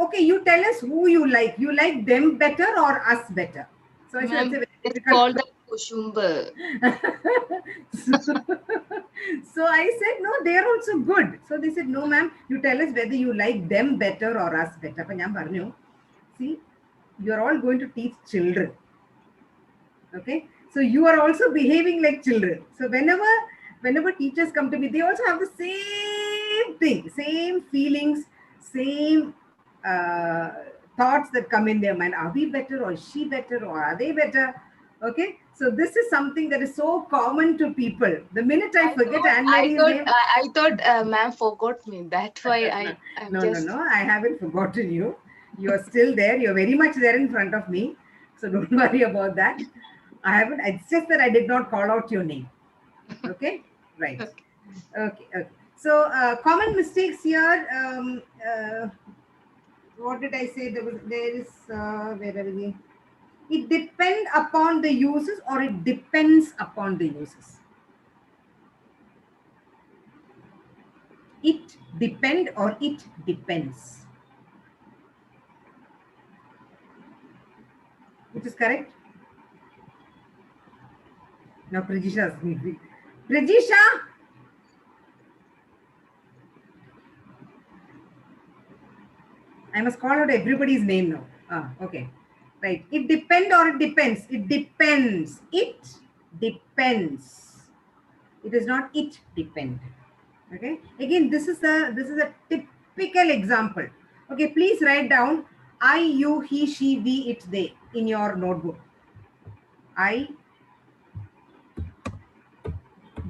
okay, you tell us who you like. You like them better or us better?" So I said, Ma'am, "That's a very it's difficult called the kushumba. So I said, "No, they are also good." So they said, "No, ma'am, you tell us whether you like them better or us better." Appo njan paranju, "See, you are all going to teach children. Okay, so you are also behaving like children. So whenever teachers come to me, they also have the same thing, same feelings, same uh, thoughts that come in their mind. Are we better, or is she better, or are they better?" Okay, so this is something that is so common to people. The minute I forget Anne Marie's name, I thought ma'am forgot me. That's why I'm no, just. no, I haven't forgotten you. You're still there. You're very much there in front of me. So don't worry about that. I haven't, it's just that I did not call out your name. Okay? Right. Okay, okay. So common mistakes here. What did I say? There is, where are we? It depends upon the uses, or it depends upon the uses. It depend or it depends. Which is correct? Now Prajisha is me. Prajisha! I must call out everybody's name now. Okay. Right. It depend or it depends. It depends. It depends. It is not it depend. Okay. Again, this is a typical example. Okay. Please write down I, you, he, she, we, it, they in your notebook. I,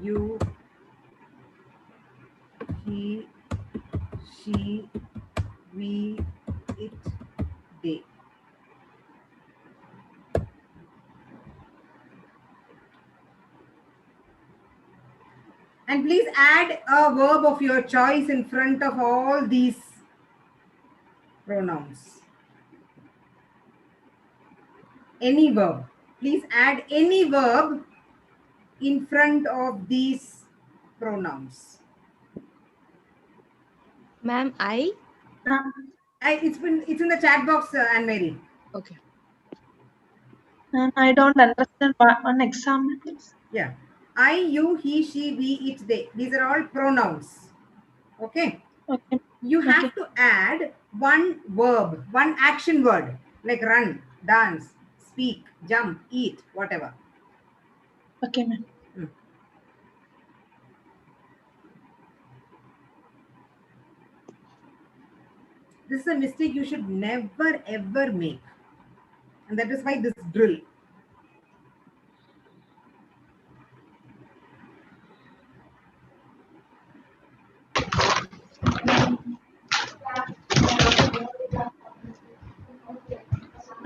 you, he, she, we, it, they. And please add a verb of your choice in front of all these pronouns. Any verb. Please add any verb in front of these pronouns. Ma'am, It's in the chat box, Anne Mary. Okay. I don't understand one example, please. Yeah. I, you, he, she, we, it, they. These are all pronouns. Okay. Okay. You have to add one verb, one action word, like run, dance, speak, jump, eat, whatever. Okay, ma'am. This is a mistake you should never ever make. And that is why this drill.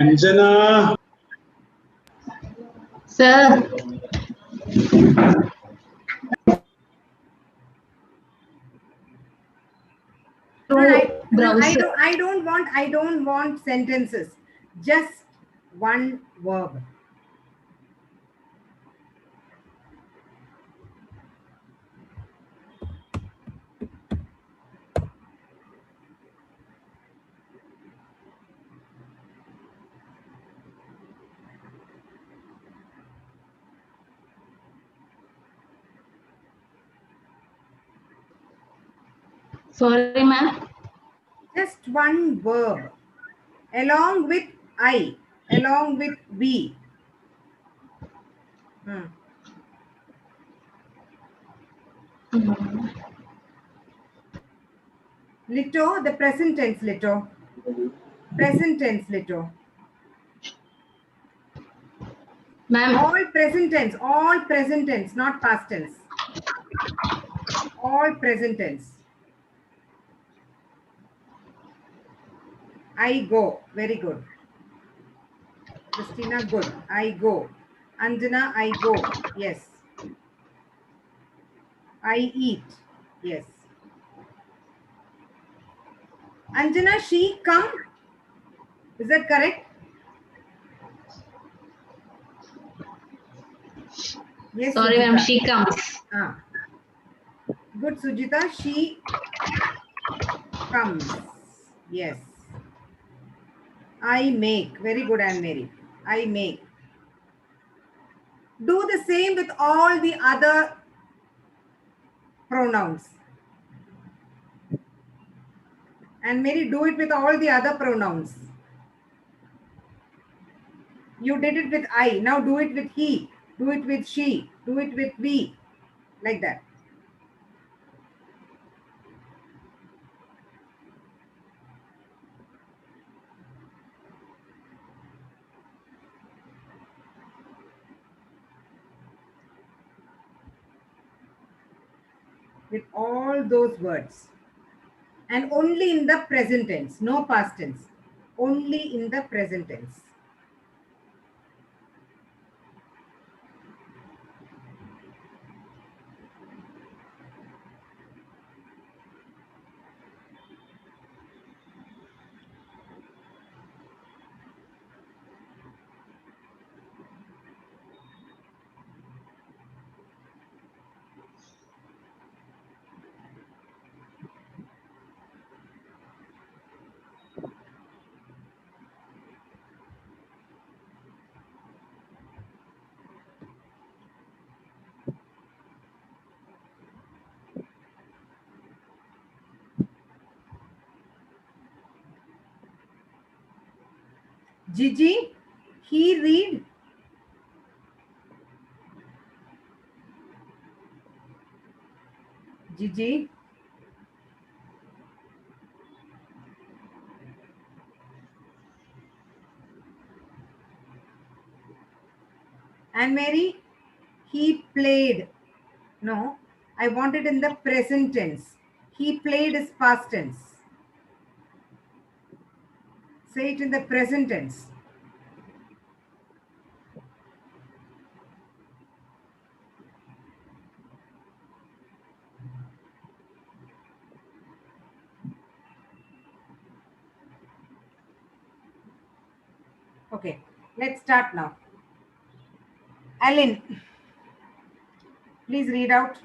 Anjana. Sir. I don't want sentences. Just one verb. Sorry, ma'am. Just one verb. Along with I. Along with we. Lito, the present tense, Lito. Present tense, Lito. Ma'am. All present tense, not past tense. All present tense. I go, very good. Christina, good. I go. Anjana, I go. Yes. I eat. Yes. Anjana, she come. Is that correct? Yes. Sorry, Sujita. ma'am. She comes. Good, Sujita. She comes. Yes. I make. Very good, Anne-Marie. I make. Do the same with all the other pronouns. Anne-Marie, do it with all the other pronouns. You did it with I. Now do it with he. Do it with she. Do it with we. Like that. With all those words. And only in the present tense. No past tense. Only in the present tense. Gigi, he read. Gigi. And Mary, he played. No, I want it in the present tense. He played is past tense. Say it in the present tense. Okay, let's start now. Alan, please read out.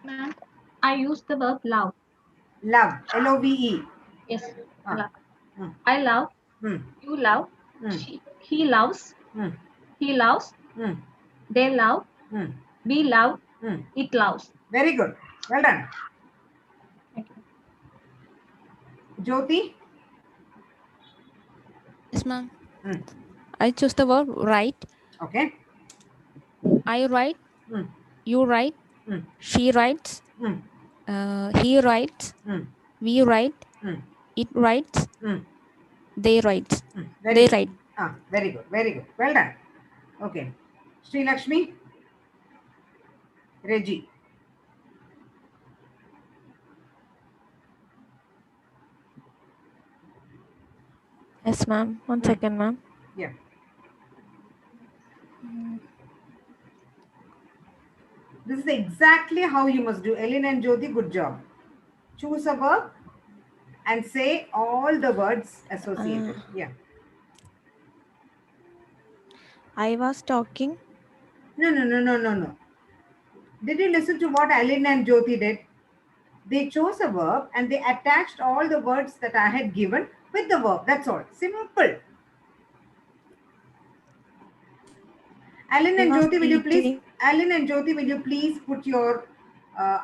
Ma'am, I use the verb love. Love, L-O-V-E. Yes, love. Hmm. I love. You love. He loves. He loves. They love. We love. It loves. Very good. Well done. Jyoti? Yes, ma'am. I choose the verb write. Okay. I write. You write. She writes. He writes. We write. It writes. They write. They Very good. write. Very good. Very good. Well done. Okay. Sri Lakshmi? Reggie? Yes, ma'am. One second, ma'am. Yeah. This is exactly how you must do. Ellen and Jyoti, good job. Choose a verb and say all the words associated. Yeah. I was talking. No. Did you listen to what Ellen and Jyoti did? They chose a verb and they attached all the words that I had given with the verb. That's all. Simple. Alan and Was Jyoti, will you please? eating. Alan and Jyoti, will you please put your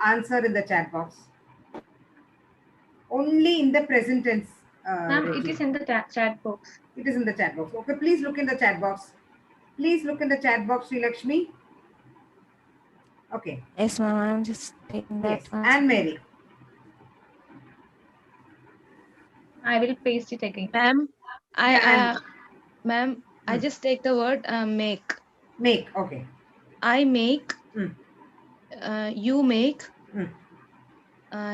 answer in the chat box? Only in the present tense. Ma'am, it Reggie. is in the chat box. It is in the chat box. Okay, please look in the chat box. Please look in the chat box, Sri Lakshmi. Okay. Yes, ma'am. I'm just taking that. Yes. And Mary. I will paste it again. Ma'am, ma'am, I Hmm. just take the word make. Make, okay. I make. You make.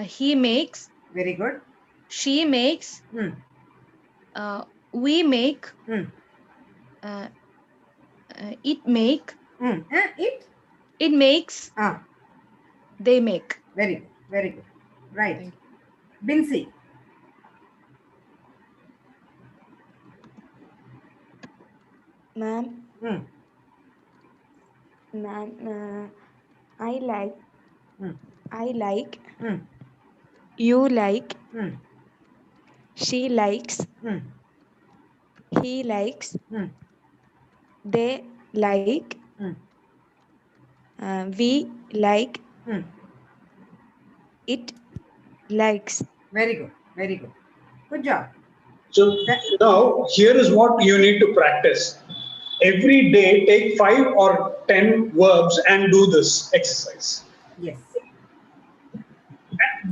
He makes. Very good. She makes. We make. It make. It? It makes. They make. Very good. Very good. Right. Binsi. Ma'am. Ma'am, I like. I like. You like. She likes. He likes. They like. We like. It likes. Very good. Very good. Good job. So now here is what you need to practice. Every day take 5 or 10 verbs and do this exercise. Yes.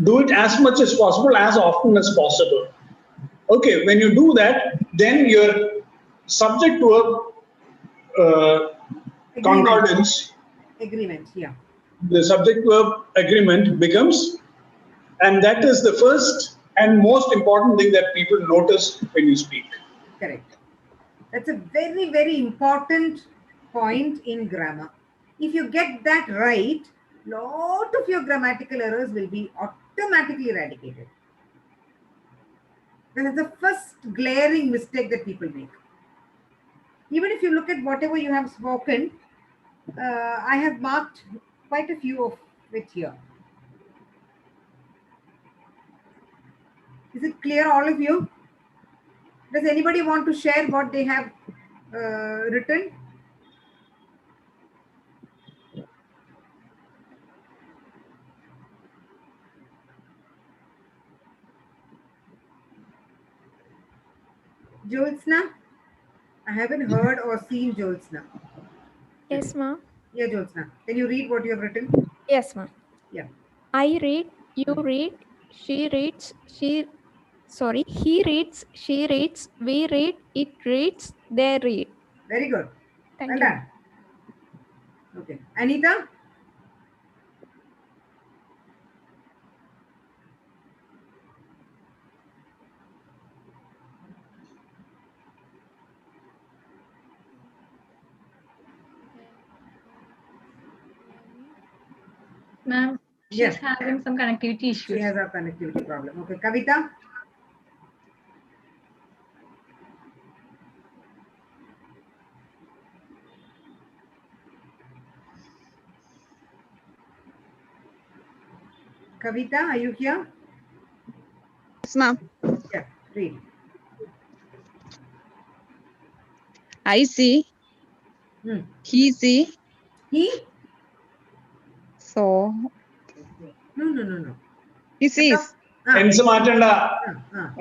Do it as much as possible, as often as possible. Okay, when you do that, then your subject verb concordance, Agreement, yeah. the subject verb agreement becomes, and that is the first and most important thing that people notice when you speak. Correct. That's a very, very important point in grammar. If you get that right, lot of your grammatical errors will be automatically eradicated. This is the first glaring mistake that people make. Even if you look at whatever you have spoken, I have marked quite a few of it here. Is it clear, all of you? Does anybody want to share what they have written? Jyotsna? I haven't heard or seen Jyotsna. Yes, ma'am. Yeah, Jyotsna. Can you read what you have written? Yes, ma'am. Yeah. I read, you read, she reads, he reads, she reads, we read, it reads, they read. Very good. Thank Well you. done. Okay. Anita? Ma'am, she's Yes. having some connectivity issues. She has a connectivity problem. Okay. Kavita? Kavita, are you here? Yes, ma'am. Yeah, read. I see. He see. He? So No. he sees. Tense മാറ്റണ്ട.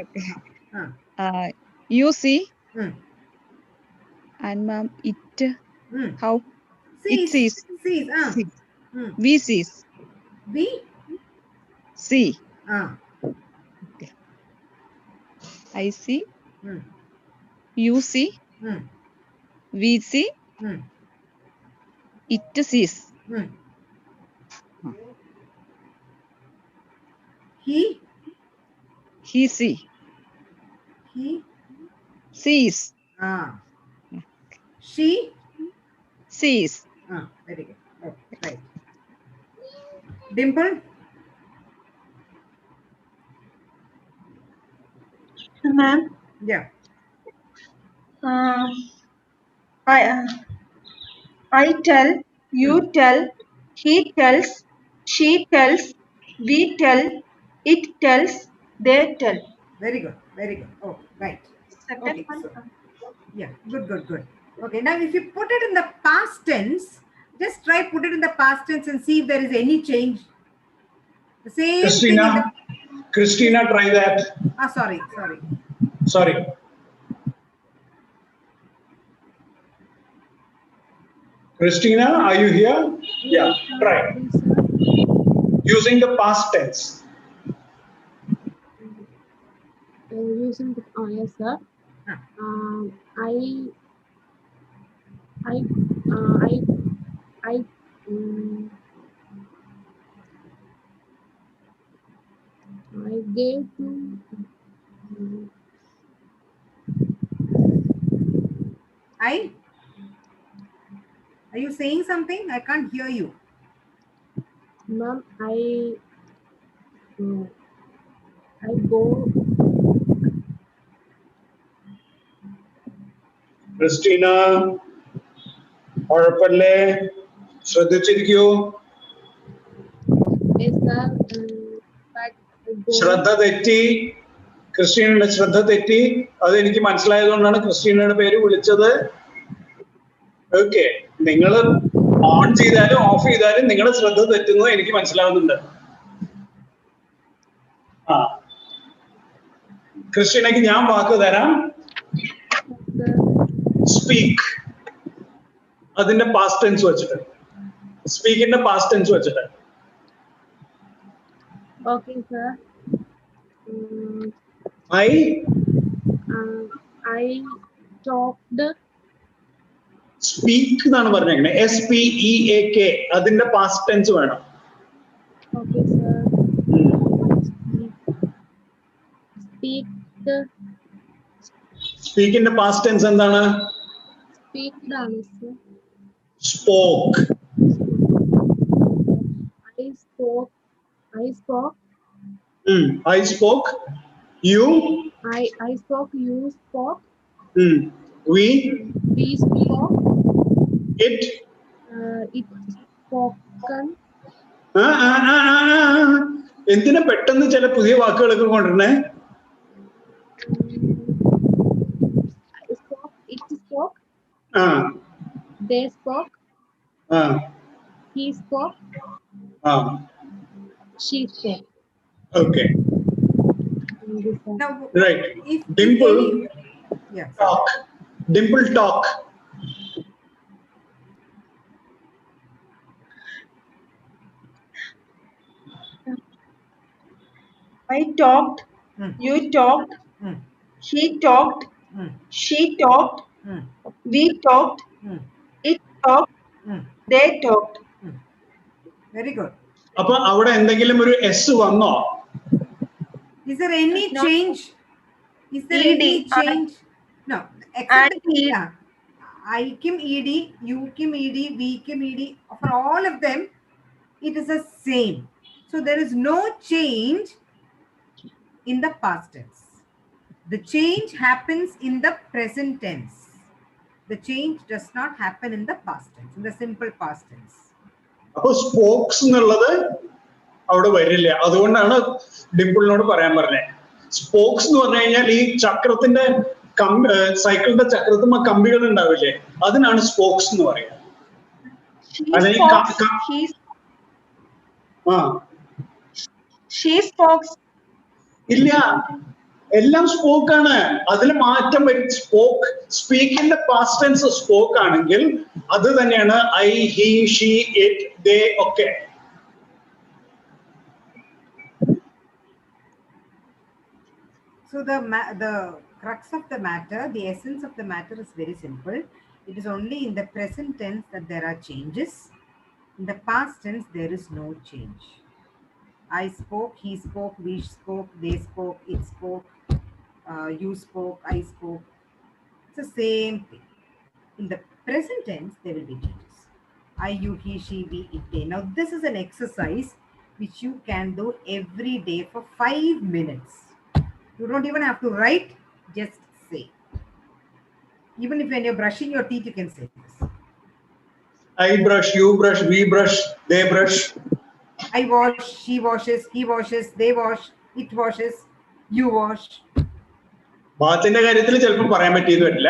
Okay. You see. And ma'am, it. How? It sees. Sees. Sees. We sees. We? See. Okay. I see. You see. We see. It sees. He see. He sees. She sees. Very good. Okay, right. Dimple? Ma'am? Yeah. I tell, you tell, he tells, she tells, we tell, it tells, they tell. Very good. Very good. Oh, right. Second Okay. one. So, yeah. Good. Okay, now if you put it in the past tense, just try put it in the past tense and see if there is any change. The same thing in the... Christina, try that. Sorry. Sorry. Christina, are you here? Yeah, try. Using the past tense. Using the, yes, sir. I gave to. Are you saying something? I can't hear you. Ma'am, I go. Christina, ഉഴപ്പല്ലേ, ശ്രദ്ധിച്ചിരിക്കൂ. ശ്രദ്ധ തെറ്റി, ക്രിസ്റ്റീനയുടെ ശ്രദ്ധ തെറ്റി. അതെനിക്ക് മനസ്സിലായതുകൊണ്ടാണ് ക്രിസ്റ്റീനയുടെ പേര് വിളിച്ചത്. Okay, നിങ്ങൾ on ചെയ്താലും of ചെയ്താലും നിങ്ങളുടെ ശ്രദ്ധ തെറ്റുന്നത് എനിക്ക് മനസ്സിലാവുന്നുണ്ട്. ക്രിസ്റ്റീനയ്ക്ക് ഞാൻ വാക്ക് തരാം. സ്പീക്ക്, അതിന്റെ പാസ്റ്റ് ടെൻസ് വെച്ചിട്ട്, സ്പീക്കിന്റെ പാസ്റ്റ് ടെൻസ് വെച്ചിട്ട്. Okay, sir. I talked. Speak എന്നാണ് പറഞ്ഞേക്കണേ, SPEAK, അതിന്റെ പാസ്റ്റ് ടെൻസ് വേണം. Okay, sir. സ്പീക്കിന്റെ പാസ്റ്റ് ടെൻസ് എന്താണ്? Spoke. I spoke. You? I spoke. You spoke. We spoke. It spoken. എന്തിനാ പെട്ടെന്ന് ചില പുതിയ വാക്കുകളൊക്കെ കൊണ്ടുവരണേ? It spoke. They spoke. He spoke. She spoke. Okay. Now, right. Dimple. Yeah. Talk. Dimple talk. I talked. You talked. He talked. She talked. We talked. It talked. They talked. Very good. അപ്പൊ അവിടെ എന്തെങ്കിലും ഒരു S വന്നോ? Is there any change? Is there any change? No. Except I kim ed, you kim ed, we kim ed. For all of them, it is the same. So there is no change in the past tense. The change happens in the present tense. The change does not happen in the past tense, in the simple past tense. അപ്പൊ spokes എന്നുള്ളത് അവിടെ വരില്ല. അതുകൊണ്ടാണ് ഡിംപിളിനോട് പറയാൻ പറഞ്ഞത്. Spokes എന്ന് പറഞ്ഞു കഴിഞ്ഞാൽ ഈ ചക്രത്തിന്റെ സൈക്കിളിന്റെ ചക്രത്തുമ്പോ കമ്പികൾ ഉണ്ടാവില്ലേ, അതിനാണ് സ്പോക്സ് എന്ന് പറയുന്നത്. ഇല്ല, എല്ലാം സ്പോക്ക് ആണ്. അതിൽ മാറ്റം വരും. സ്പോക്ക്, സ്പീക്കിന്റെ പാസ്റ്റ് ടെൻസ് സ്പോക്ക് ആണെങ്കിൽ അത് തന്നെയാണ് ഐ, ഹി, ഷീ, ഇറ്റ്, ദേ ഒക്കെ. So the crux of the matter, the essence of the matter is very simple. It is only in the present tense that there are changes. In the past tense, there is no change. I spoke, he spoke, we spoke, they spoke, it spoke, you spoke, I spoke. It's the same thing. In the present tense, there will be changes. I, you, he, she, we, it, they. Now, this is an exercise which you can do every day for 5 minutes. You don't even have to write, just say. Even if when you're brushing your teeth, you can say this. I brush, you brush, we brush, they brush. I wash, she washes, he washes, they wash, it washes, you wash. ബാത്തിന്റെ കാര്യത്തിൽ ചിലപ്പോൾ പറയാൻ പറ്റിയെന്ന് വരില്ല.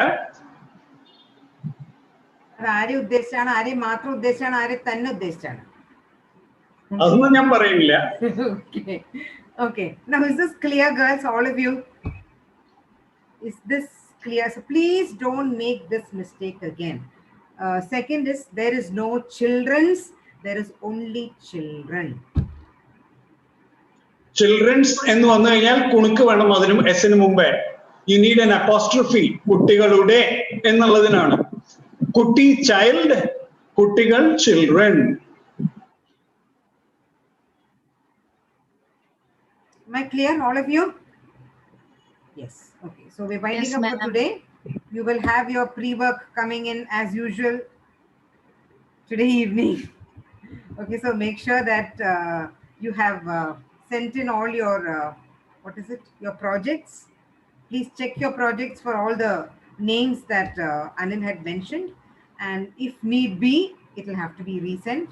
ആരെ ഉദ്ദേശിച്ചാണ്, ആരെ മാത്രം ഉദ്ദേശിച്ചാണ്, ആരെ തന്നെ ഉദ്ദേശിച്ചാണ്? അതൊന്നും ഞാൻ പറയില്ല. Okay. Okay. Now, is this clear, girls? All of you? Is this clear? So please don't make this mistake again. Second is, there is no children's, there is only children. Children's എന്ന് വന്നു കഴിഞ്ഞാൽ കുണുക്ക് വേണം അതിനും എസിന് മുമ്പേ. You need N apostrophe. കുട്ടികളുടെ എന്നുള്ളതിനാണ്. കുട്ടി child, കുട്ടികൾ children. Am I clear, all of you? Yes. Okay. So we're winding up for today. You will have your pre-work coming in as usual today evening. Okay. So make sure that you have sent in all your, what is it? Your projects. Please check your projects for all the names that Anil had mentioned. And if need be, it will have to be resent.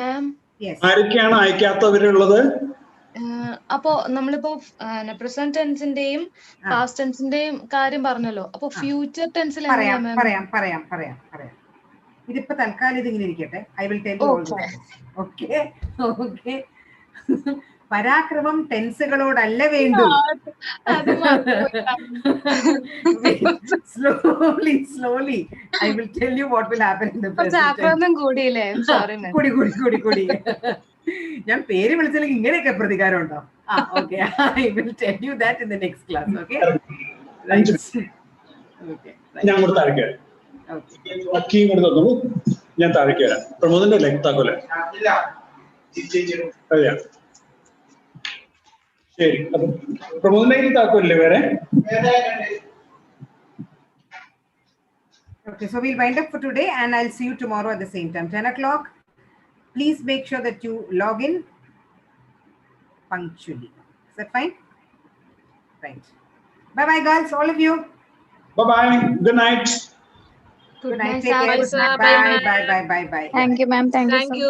Ma'am. Yes. ആരൊക്കെയാണ് അയക്കാത്തവരുള്ളത്? അപ്പോ നമ്മളിപ്പോ present ടെൻസിന്റെയും past ടെൻസിന്റെയും കാര്യം പറഞ്ഞല്ലോ. അപ്പൊ future ടെൻസിൽ പറയാം. ഇതിപ്പോ തൽക്കാലം ഇതിങ്ങനെ ഇരിക്കട്ടെ. I will tell you all this. Okay. പരാക്രമം ടെൻസുകളോടല്ല വേണ്ടു. Slowly. I will tell you what will happen in the present tense. കൂടി. ഞാൻ പേര് വിളിച്ചില്ലെങ്കിൽ ഇങ്ങനെയൊക്കെ പ്രതികാരം ഉണ്ടോ? Okay. I will tell you that in the next class. Okay. Right. Okay. ഞാൻ കൂടെ താഴേക്ക് വരാം. കീ കൂടെ തന്നു. ഞാൻ താഴേക്ക് വരാം. പ്രമോദിന്റെ അല്ലേ താക്കോലെ? അതെയാ. ശരി. അപ്പൊ പ്രമോദിന്റെ താക്കോല്ലേ വേറെ? Okay, so we'll wind up for today and I'll see you tomorrow at the same time, 10 o'clock. Please make sure that you log in punctually. Is that fine? Right. Bye-bye, girls, all of you. Bye-bye. Good night. Good night. Take care. Bye. Thank you, ma'am. Thank you so much.